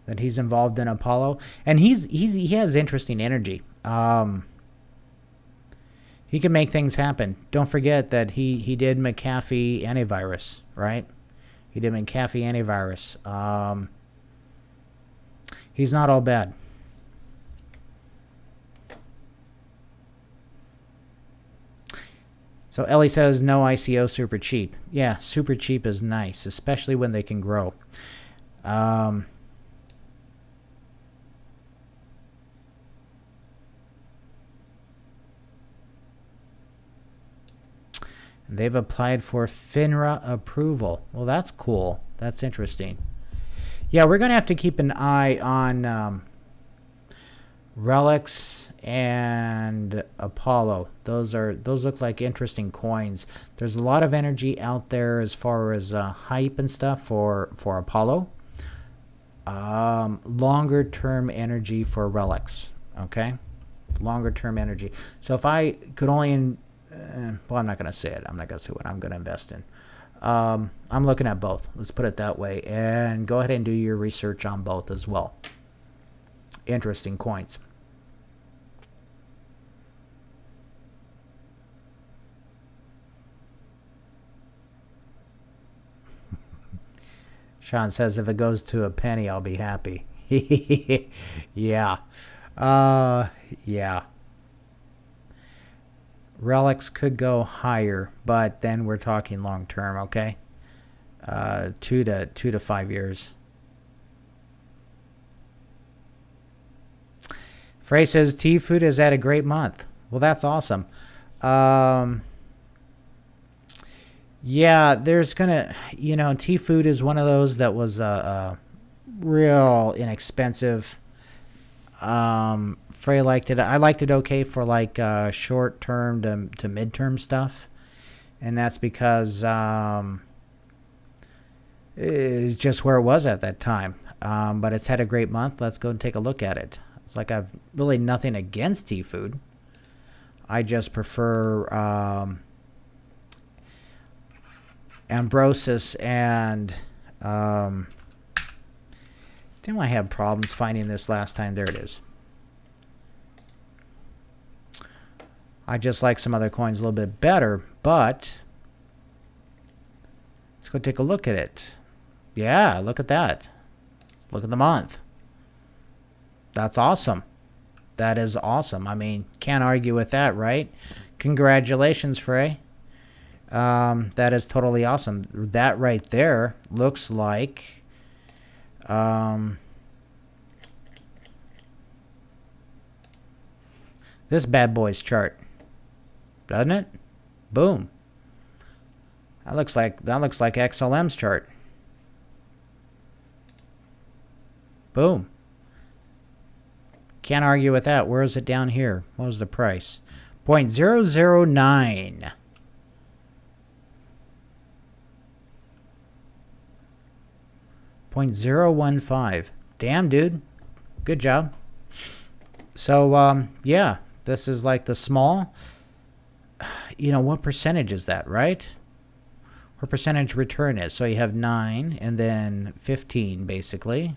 That he's involved in Apollo, and he has interesting energy. He can make things happen. Don't forget that he did McAfee antivirus, right? He did McAfee antivirus. He's not all bad. So Ellie says, no ICO, super cheap. Yeah, super cheap is nice, especially when they can grow. They've applied for FINRA approval. Well, that's cool. That's interesting. Yeah, we're going to have to keep an eye on Relics and Apollo. Those look like interesting coins. There's a lot of energy out there as far as hype and stuff for Apollo. Longer term energy for Relics. Okay, longer term energy. So if I could only, well, I'm not going to say it. I'm not going to say what I'm going to invest in. I'm looking at both. Let's put it that way. And go ahead and do your research on both as well. Interesting coins. Sean says, if it goes to a penny, I'll be happy. Yeah. Yeah. Relics could go higher, but then we're talking long term, okay? 2 to 5 years. Frey says T-Food has had a great month. Well, that's awesome. Yeah, there's gonna, T-Food is one of those that was real inexpensive. Frey liked it. I liked it okay for like short term to midterm stuff, and that's because it's just where it was at that time. But it's had a great month. Let's go and take a look at it. It's like I've really nothing against T-Food. I just prefer Ambrosis and didn't I have problems finding this last time? There it is. I just like some other coins a little bit better, but let's go take a look at it. Yeah, look at that. Let's look at the month. That's awesome. That is awesome. I mean, can't argue with that, right? Congratulations, Frey. That is totally awesome. That right there looks like this bad boy's chart, doesn't it? Boom. That looks like XLM's chart. Boom. Can't argue with that. Where is it down here? What was the price? 0.009. .015. Damn, dude. Good job. So, yeah, this is like the small. You know, what percentage is that, right? What percentage return is? So you have 9 and then 15, basically.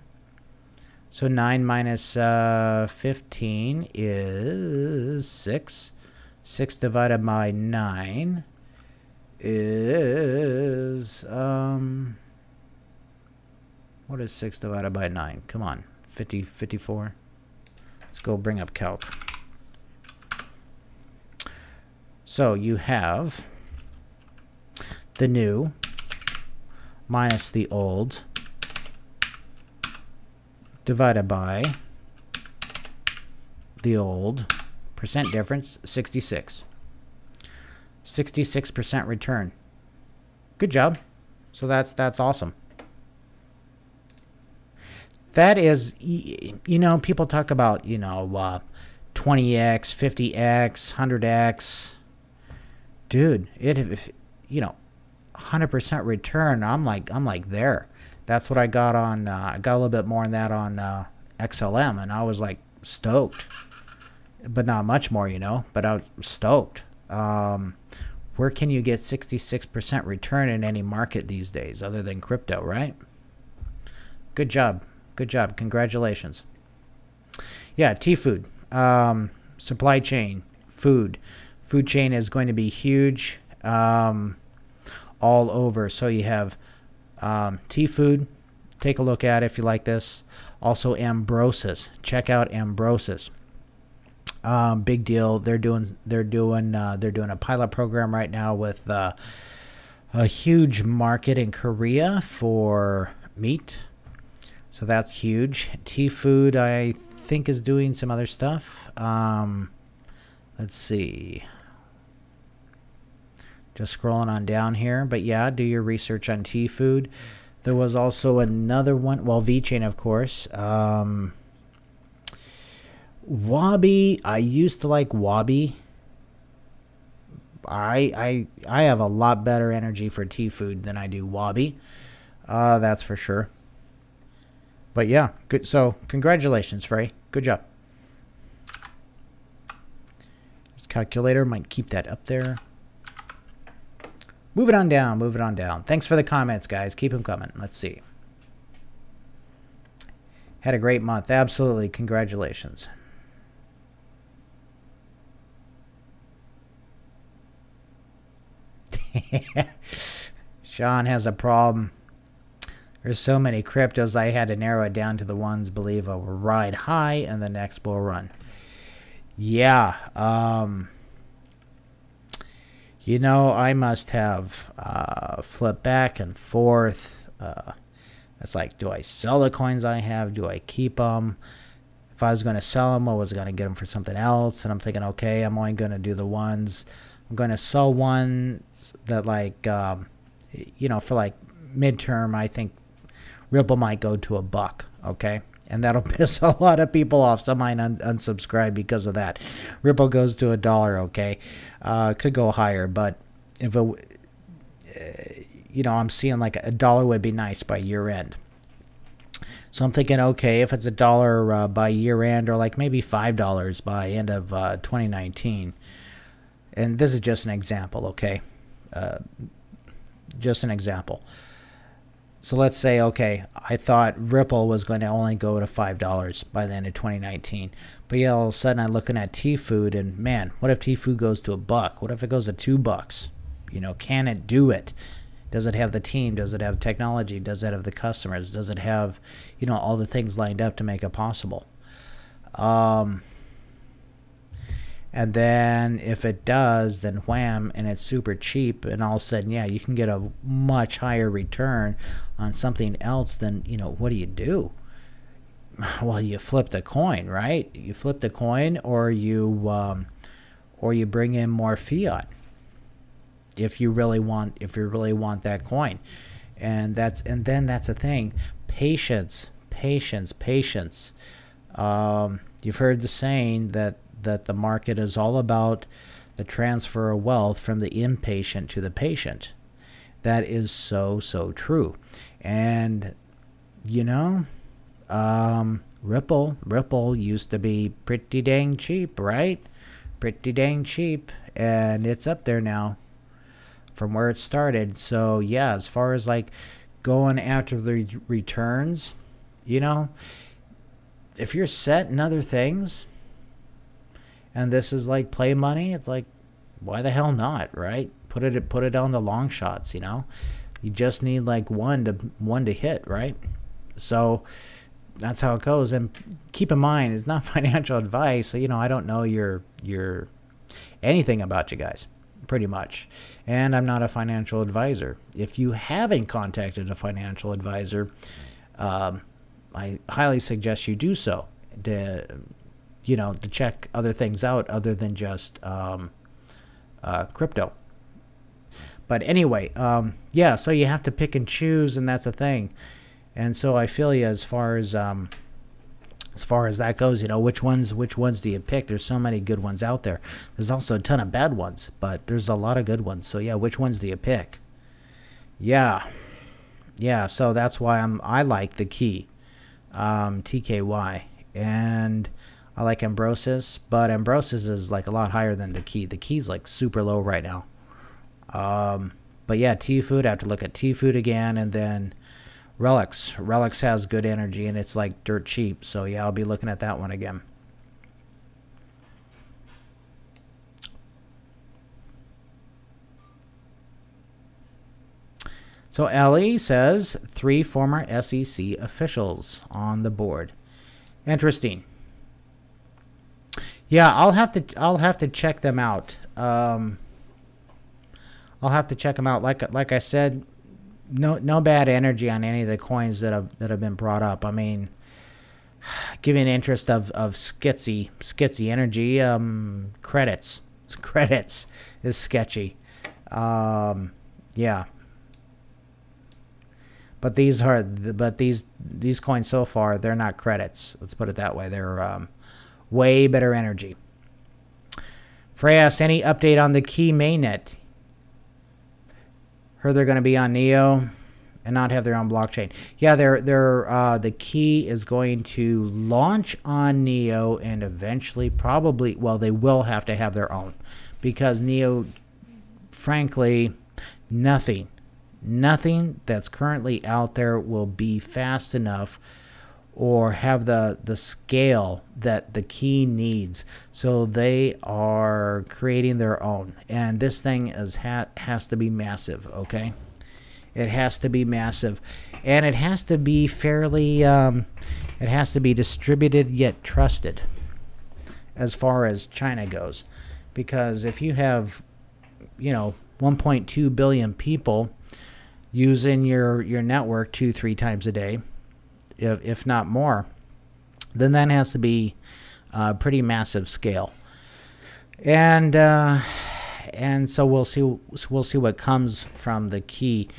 So 9 minus 15 is 6. 6 divided by 9 is, what is 6 divided by 9? Come on, 54. Let's go bring up calc. So you have the new minus the old divided by the old. Percent difference, 66. 66% return. Good job. So that's awesome. That is, you know, people talk about, you know, 20x, 50x, 100x. Dude, if you know, 100% return, I'm like there. That's what I got on, I got a little bit more than that on XLM, and I was like stoked. But not much more, you know, but I was stoked. Where can you get 66% return in any market these days other than crypto, right? Good job. Good job. Congratulations. Yeah, T-Food. Supply chain. Food. Food chain is going to be huge all over. So you have T-Food. Take a look at it if you like this. Also Ambrosis. Check out Ambrosis. Big deal. They're doing a pilot program right now with a huge market in Korea for meat. So that's huge. T-Food, I think, is doing some other stuff. Let's see. Just scrolling on down here. But yeah, do your research on T-Food. There was also another one. Well, VeChain, of course. Wabi. I used to like Wabi. I have a lot better energy for T-Food than I do Wabi. That's for sure. But yeah, good. So congratulations, Frey. Good job. This calculator might keep that up there. Move it on down. Move it on down. Thanks for the comments, guys. Keep them coming. Let's see. Had a great month. Absolutely. Congratulations. Sean has a problem. There's so many cryptos, I had to narrow it down to the ones believe will ride high and the next bull run. Yeah. You know, I must have flipped back and forth. It's like, do I sell the coins I have? Do I keep them? If I was going to sell them, I was going to get them for something else. And I'm thinking, okay, I'm only going to do the ones. I'm going to sell ones that, like, you know, for like midterm, I think Ripple might go to $1, okay? And that'll piss a lot of people off. Some might unsubscribe because of that. Ripple goes to $1, okay? Could go higher, but if it, you know, I'm seeing like $1 would be nice by year end. So I'm thinking, okay, if it's $1 by year end, or like maybe $5 by end of 2019. And this is just an example, okay? Just an example. So let's say, okay, I thought Ripple was going to only go to $5 by the end of 2019. But yeah, all of a sudden I'm looking at T-Food, and man, what if T-Food goes to $1? What if it goes to $2? You know, can it do it? Does it have the team? Does it have technology? Does it have the customers? Does it have, you know, all the things lined up to make it possible? And then if it does, then wham, and it's super cheap, and all of a sudden, yeah, you can get a much higher return on something else. Then, you know, what do? Well, you flip the coin, right? You flip the coin, or you bring in more fiat if you really want that coin. And then that's the thing. Patience. You've heard the saying that the market is all about the transfer of wealth from the impatient to the patient. That is so true. And you know, Ripple used to be pretty dang cheap, right? Pretty dang cheap, and it's up there now from where it started. So yeah, as far as like going after the returns, you know, if you're set in other things, and this is like play money, it's like, why the hell not, right? Put it on the long shots, you know. You just need like one to hit, right? So that's how it goes. And keep in mind, it's not financial advice. So, you know, I don't know your anything about you guys, pretty much. And I'm not a financial advisor. If you haven't contacted a financial advisor, I highly suggest you do so, to check other things out other than just crypto. But anyway, yeah, so you have to pick and choose, and that's a thing. And so I feel you as far as that goes. You know, which ones do you pick? There's so many good ones out there. There's also a ton of bad ones, but there's a lot of good ones. So yeah, which ones do you pick? Yeah. So that's why I like the key, TKY, and I like Ambrosis, but Ambrosis is like a lot higher than the key. The key's like super low right now. But yeah, T-Food, I have to look at T-Food again, and then Relics. Relics has good energy, and it's like dirt cheap. So yeah, I'll be looking at that one again. So Ellie says 3 former SEC officials on the board. Interesting. Yeah, I'll have to check them out. I'll have to check them out. Like I said, no bad energy on any of the coins that have been brought up. I mean, giving interest of skitsy energy, credits is sketchy. Yeah. But these coins so far, they're not credits. Let's put it that way. They're way better energy. Frey asks, any update on the Key mainnet? Heard they're going to be on Neo and not have their own blockchain. Yeah, the Key is going to launch on Neo and eventually probably, well, they will have to have their own, because Neo, frankly, nothing that's currently out there will be fast enough or have the scale that the Key needs. So they are creating their own, and this thing has to be massive. Okay, it has to be massive, and it has to be fairly it has to be distributed yet trusted as far as China goes, because if you have 1.2 billion people using your network 2-3 times a day, if not more, then that has to be a pretty massive scale. And so we'll see what comes from the Key.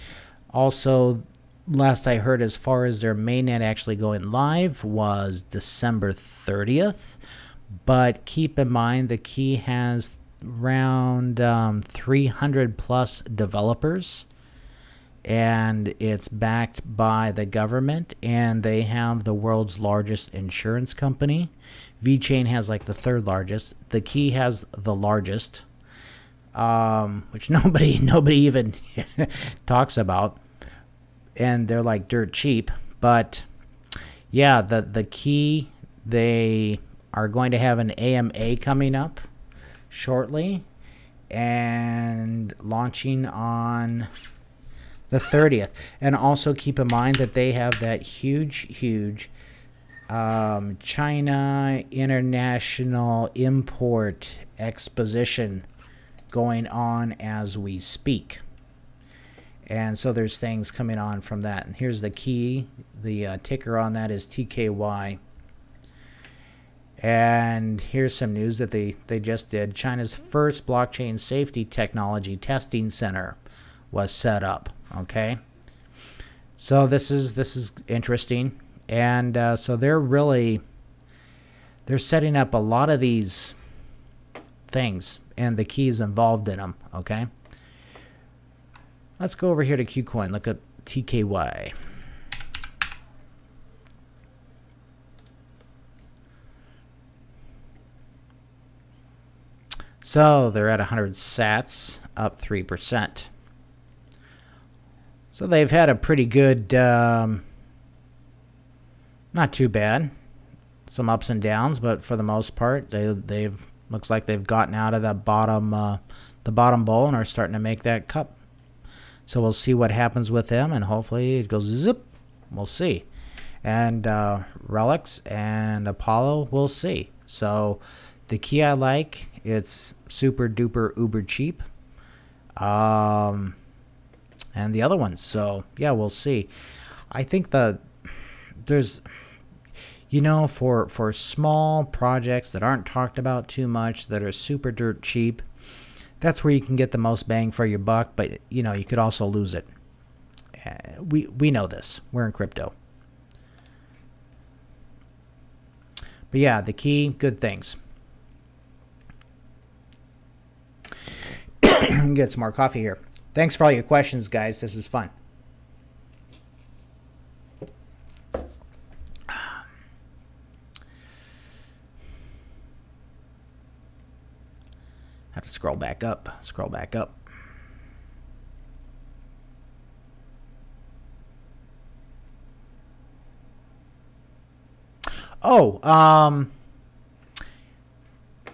Also, last I heard, as far as their mainnet actually going live, was December 30th. But keep in mind, the Key has around 300 plus developers, and it's backed by the government, and they have the world's largest insurance company. VeChain has like the 3rd largest. The Key has the largest, which nobody even talks about. and they're like dirt cheap. But yeah, the key, they are going to have an AMA coming up shortly and launching on the 30th. And also keep in mind that they have that huge China International Import Exposition going on as we speak. And so there's things coming on from that. And here's the key. The ticker on that is TKY. And here's some news that they just did. China's first blockchain safety technology testing center was set up. Okay, so this is interesting, and so they're setting up a lot of these things, and the keys involved in them. Okay, let's go over here to KuCoin. Look at TKY. So they're at 100 sats, up 3%. So they've had a pretty good, not too bad, some ups and downs, but for the most part, they've looks like they've gotten out of that bottom bowl and are starting to make that cup. So we'll see what happens with them, and hopefully it goes zip. We'll see. And Relics and Apollo, we'll see. So the key I like, it's super duper uber cheap. And the other ones. So yeah, we'll see. I think there's, you know, for small projects that aren't talked about too much, that are super dirt cheap, that's where you can get the most bang for your buck. But you know, you could also lose it. We know this. We're in crypto. But yeah, the key, good things. Get some more coffee here. Thanks for all your questions, guys. This is fun. Have to scroll back up. Scroll back up. Oh,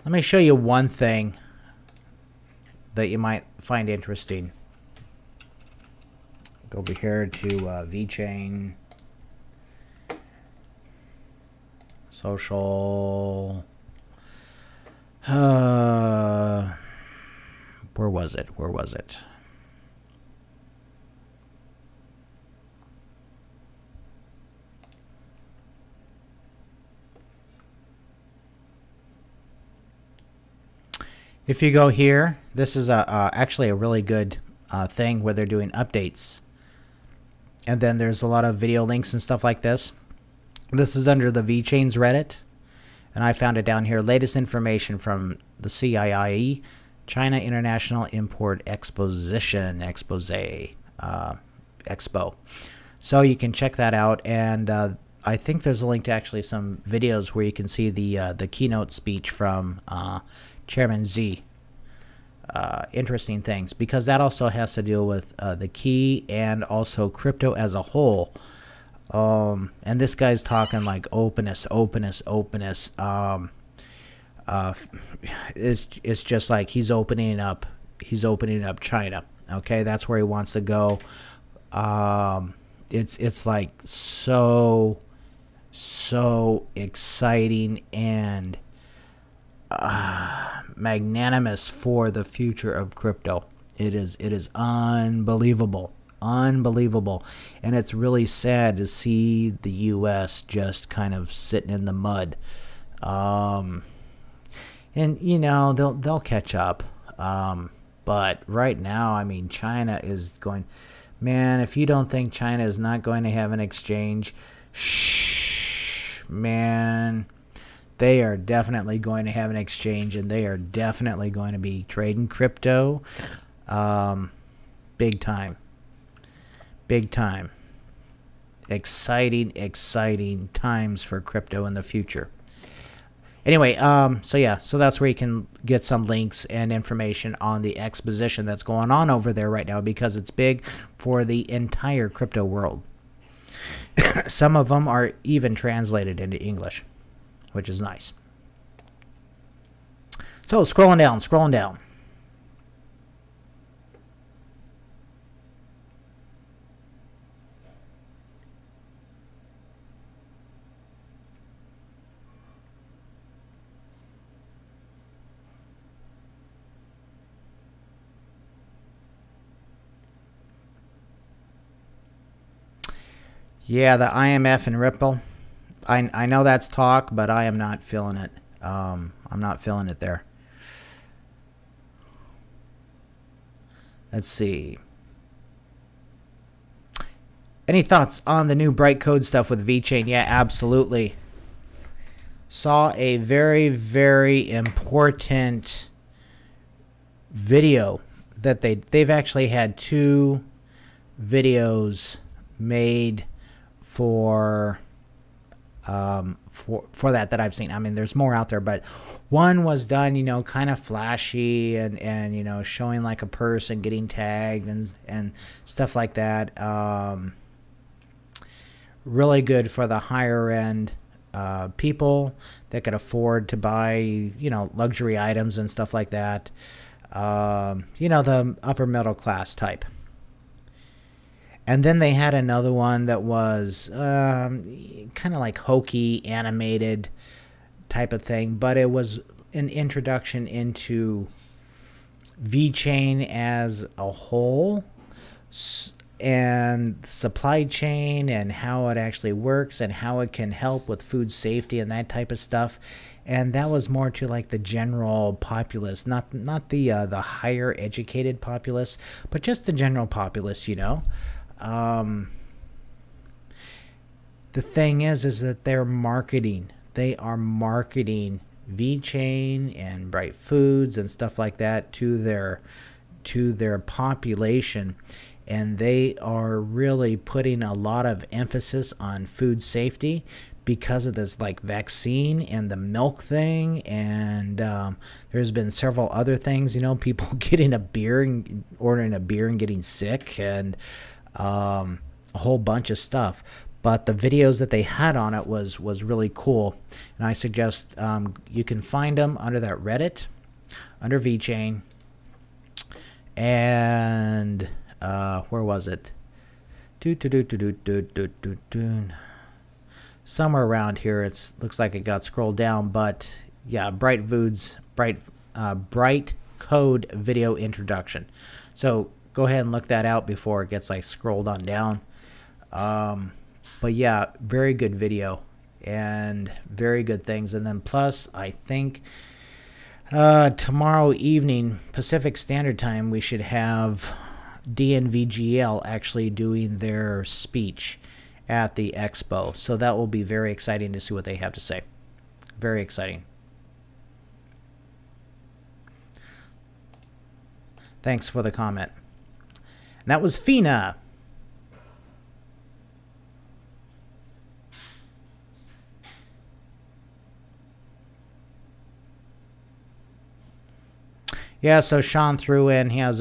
let me show you one thing that you might find interesting. Go over here to VeChain, social. Where was it? Where was it? If you go here, this is actually a really good thing where they're doing updates. And then there's a lot of video links and stuff like this. This is under the VeChains Reddit. And I found it down here. Latest information from the CIIE, China International Import Exposition, Expo. So you can check that out. And I think there's a link to actually some videos where you can see the keynote speech from Chairman Z. Interesting things, because that also has to deal with the key and also crypto as a whole. And this guy's talking like openness. It's just like he's opening up China. Okay, that's where he wants to go. It's like so exciting and magnanimous for the future of crypto. It is unbelievable, and it's really sad to see the U.S. just kind of sitting in the mud. And you know, they'll catch up, but right now, I mean, China is going, man, if you don't think China is not going to have an exchange, man, they are definitely going to have an exchange, and they are definitely going to be trading crypto big time. Exciting times for crypto in the future. Anyway, so yeah, so that's where you can get some links and information on the exposition that's going on over there right now, because it's big for the entire crypto world. Some of them are even translated into English, which is nice. So scrolling down. Yeah, the IMF and Ripple. I know that's talk, but I am not feeling it. I'm not feeling it there. Let's see. Any thoughts on the new Bright Code stuff with VeChain? Yeah, absolutely. Saw a very, very important video that they've actually had 2 videos made for that I've seen. I mean, there's more out there, but one was done, you know, kind of flashy and you know, showing like a person getting tagged and stuff like that. Really good for the higher end people that could afford to buy, you know, luxury items and stuff like that. You know, the upper middle class type. And then they had another one that was kind of like hokey, animated type of thing, but it was an introduction into VeChain as a whole and supply chain and how it actually works and how it can help with food safety and that type of stuff. And that was more to like the general populace, not the higher educated populace, but just the general populace, you know. The thing is that they're marketing. They are marketing VeChain and Bright Foods and stuff like that to their population, and they are really putting a lot of emphasis on food safety because of this like vaccine and the milk thing, and there's been several other things, you know, people getting a beer and ordering a beer and getting sick, and a whole bunch of stuff. But the videos that they had on it was really cool, and I suggest you can find them under that Reddit, under VeChain, and where was it? Somewhere around here. It looks like it got scrolled down, but yeah, Bright Code video introduction. So go ahead and look that out before it gets like scrolled on down. But yeah, very good video and very good things. And then plus, I think tomorrow evening Pacific Standard Time, we should have DNVGL actually doing their speech at the expo. So that will be very exciting to see what they have to say. Very exciting. Thanks for the comment. And that was Fina. Yeah, so Sean threw in, he has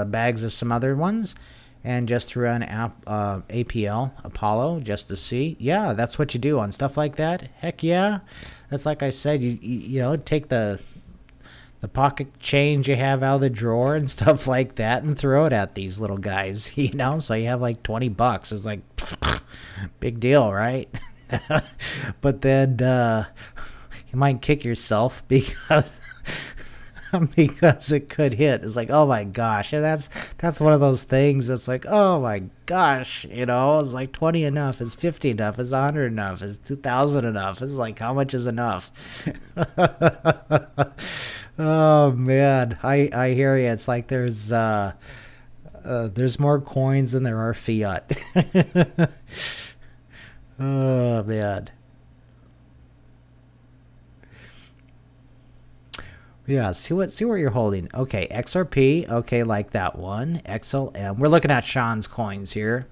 bags of some other ones, and just threw in APL Apollo just to see. Yeah, that's what you do on stuff like that. Heck yeah, that's like I said. You know, take the pocket change you have out of the drawer and stuff like that, and throw it at these little guys. You know, so you have like $20. It's like big deal, right? But then you might kick yourself because. Because it could hit. It's like, oh my gosh. And that's one of those things that's like, oh my gosh, you know, it's like 20 enough, is 50 enough, is 100 enough, is 2,000 enough. It's like, how much is enough? Oh man, I hear you. It's like there's more coins than there are fiat. Oh man. Yeah, see what you're holding. Okay, XRP. Okay, like that one. XLM. We're looking at Sean's coins here.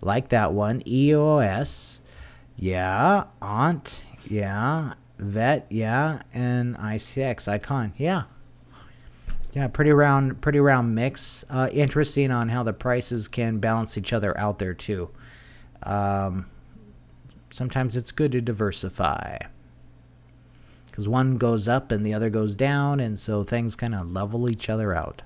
Like that one. EOS. Yeah. ANT. Yeah. Vet, yeah, and ICX icon, yeah. Yeah, pretty round mix. Interesting on how the prices can balance each other out there too. Sometimes it's good to diversify because one goes up and the other goes down, and so things kind of level each other out.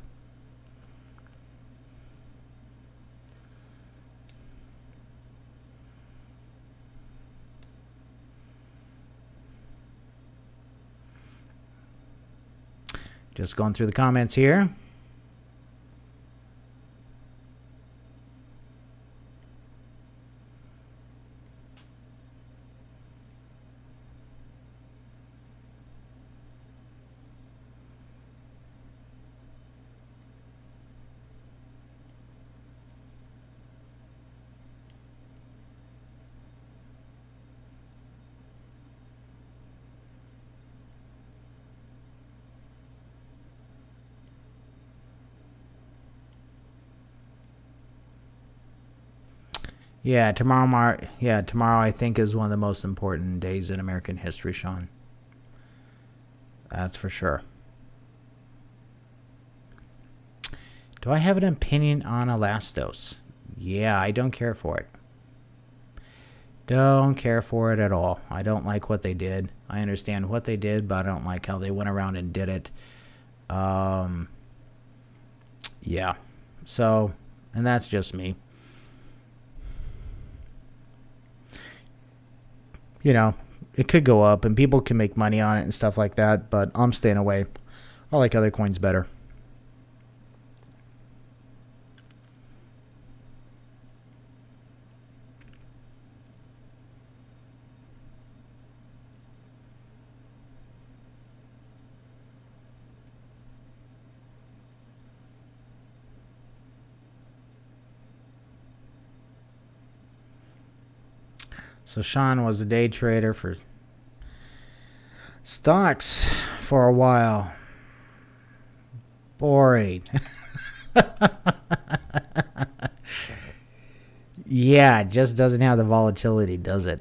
Just going through the comments here. Yeah, tomorrow I think is one of the most important days in American history, Sean. That's for sure. Do I have an opinion on Elastos? Yeah, I don't care for it. Don't care for it at all. I don't like what they did. I understand what they did, but I don't like how they went around and did it. Yeah. So, and that's just me. You know, it could go up and people can make money on it and stuff like that, but I'm staying away. I like other coins better. So Sean was a day trader for stocks for a while. Boring. Yeah, it just doesn't have the volatility, does it?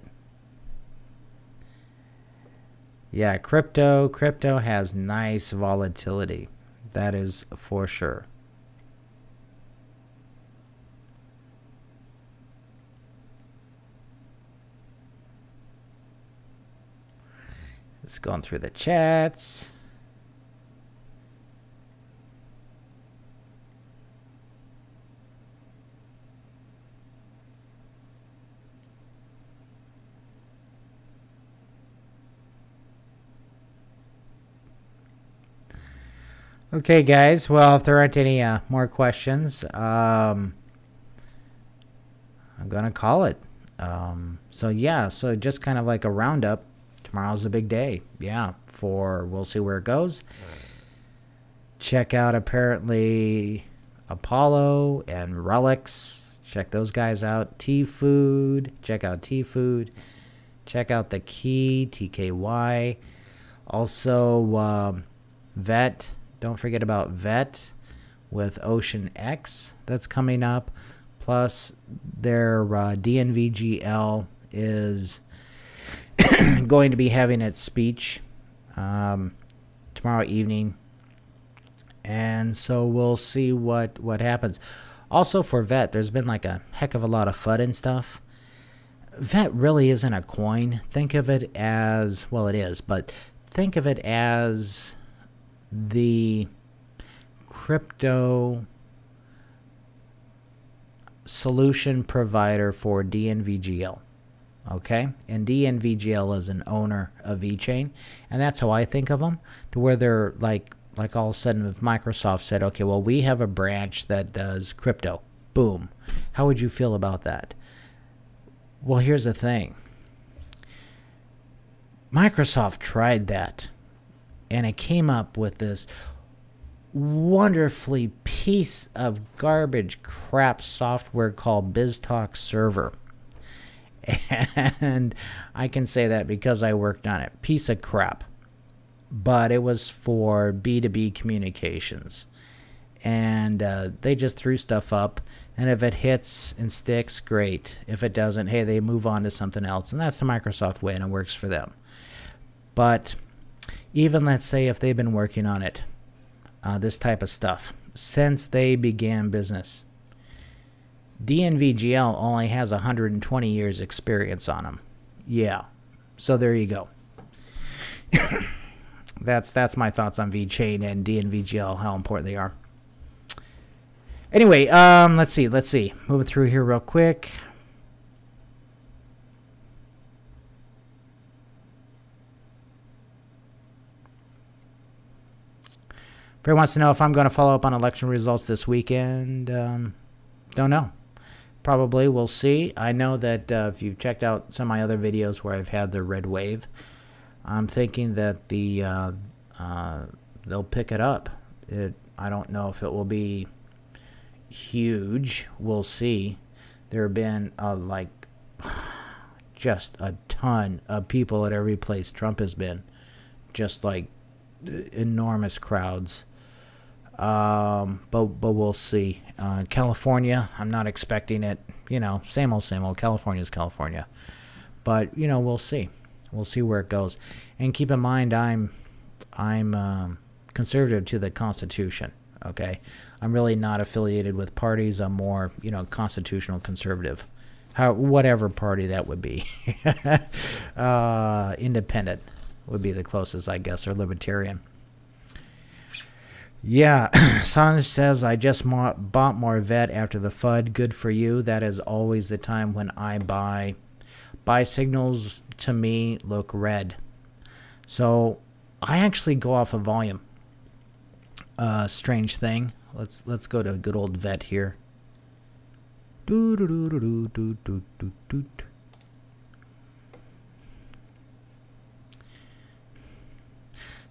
Yeah, crypto has nice volatility. That is for sure. Just going through the chats. Okay, guys. Well, if there aren't any more questions, I'm gonna call it. So yeah, so just kind of like a roundup. Tomorrow's a big day. Yeah, we'll see where it goes. Check out apparently Apollo and Relics. Check those guys out. T-Food. Check out T-Food. Check out the Key, TKY. Also, VET. Don't forget about VET with Ocean X. That's coming up. Plus, their DNVGL is going to be having its speech tomorrow evening, and so we'll see what happens. Also for VET, there's been like a heck of a lot of FUD and stuff. VET really isn't a coin. Think of it as, well, it is, but think of it as the crypto solution provider for DNVGL. Okay, and DNVGL is an owner of VeChain, and that's how I think of them. To where they're like all of a sudden, if Microsoft said, okay, well, we have a branch that does crypto, boom, how would you feel about that? Well, here's the thing. Microsoft tried that, and it came up with this wonderfully piece of garbage crap software called BizTalk Server. And I can say that because I worked on it. Piece of crap. But it was for B2B communications. And they just threw stuff up. And if it hits and sticks, great. If it doesn't, hey, they move on to something else. And that's the Microsoft way, and it works for them. But even, let's say, if they've been working on it, this type of stuff, since they began business, DNVGL only has 120 years experience on them. Yeah, so there you go. That's my thoughts on VeChain and DNVGL, how important they are. Anyway, let's see. Moving through here real quick. Barry wants to know if I'm going to follow up on election results this weekend. Don't know. Probably. We'll see. I know that if you've checked out some of my other videos where I've had the red wave, I'm thinking that they'll pick it up. I don't know if it will be huge. We'll see. There have been like just a ton of people at every place Trump has been. Just like enormous crowds. But we'll see. California, I'm not expecting it. You know, same old. California's California. But you know, we'll see. We'll see where it goes. And keep in mind, I'm conservative to the Constitution. Okay, I'm really not affiliated with parties. I'm more, you know, constitutional conservative. Whatever party that would be. Independent would be the closest, I guess, or libertarian. Yeah, Sanj says, I just bought more VET after the FUD. Good for you. That is always the time when I buy. Buy signals to me look red. So I actually go off of volume. Strange thing. Let's go to good old VET here.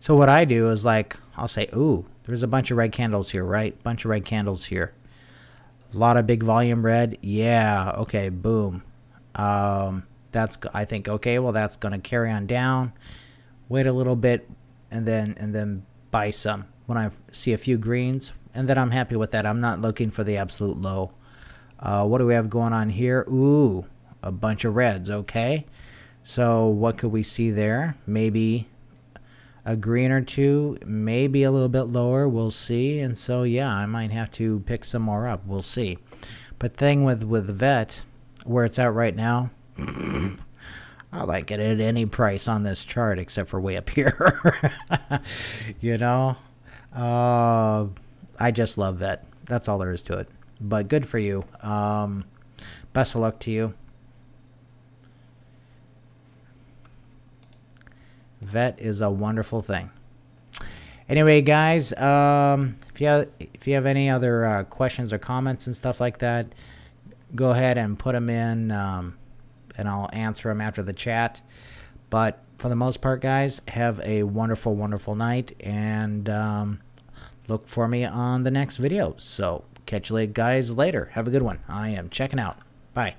So what I do is, like, I'll say, ooh, there's a bunch of red candles here, right? Bunch of red candles here. A lot of big volume red. Yeah, okay, boom. I think, okay, well, that's going to carry on down. Wait a little bit and then buy some when I see a few greens, and then I'm happy with that. I'm not looking for the absolute low. What do we have going on here? Ooh, a bunch of reds. Okay, so what could we see there? Maybe a green or two, maybe a little bit lower. We'll see. And so yeah, I might have to pick some more up. We'll see. But thing with VET, where it's at right now, I like it at any price on this chart except for way up here. You know, I just love VET. That's all there is to it. But good for you. Best of luck to you. VET is a wonderful thing. Anyway, guys, if you have any other questions or comments and stuff like that, go ahead and put them in, and I'll answer them after the chat. But for the most part, guys, have a wonderful, wonderful night, and look for me on the next video. So catch you guys later. Have a good one. I am checking out. Bye.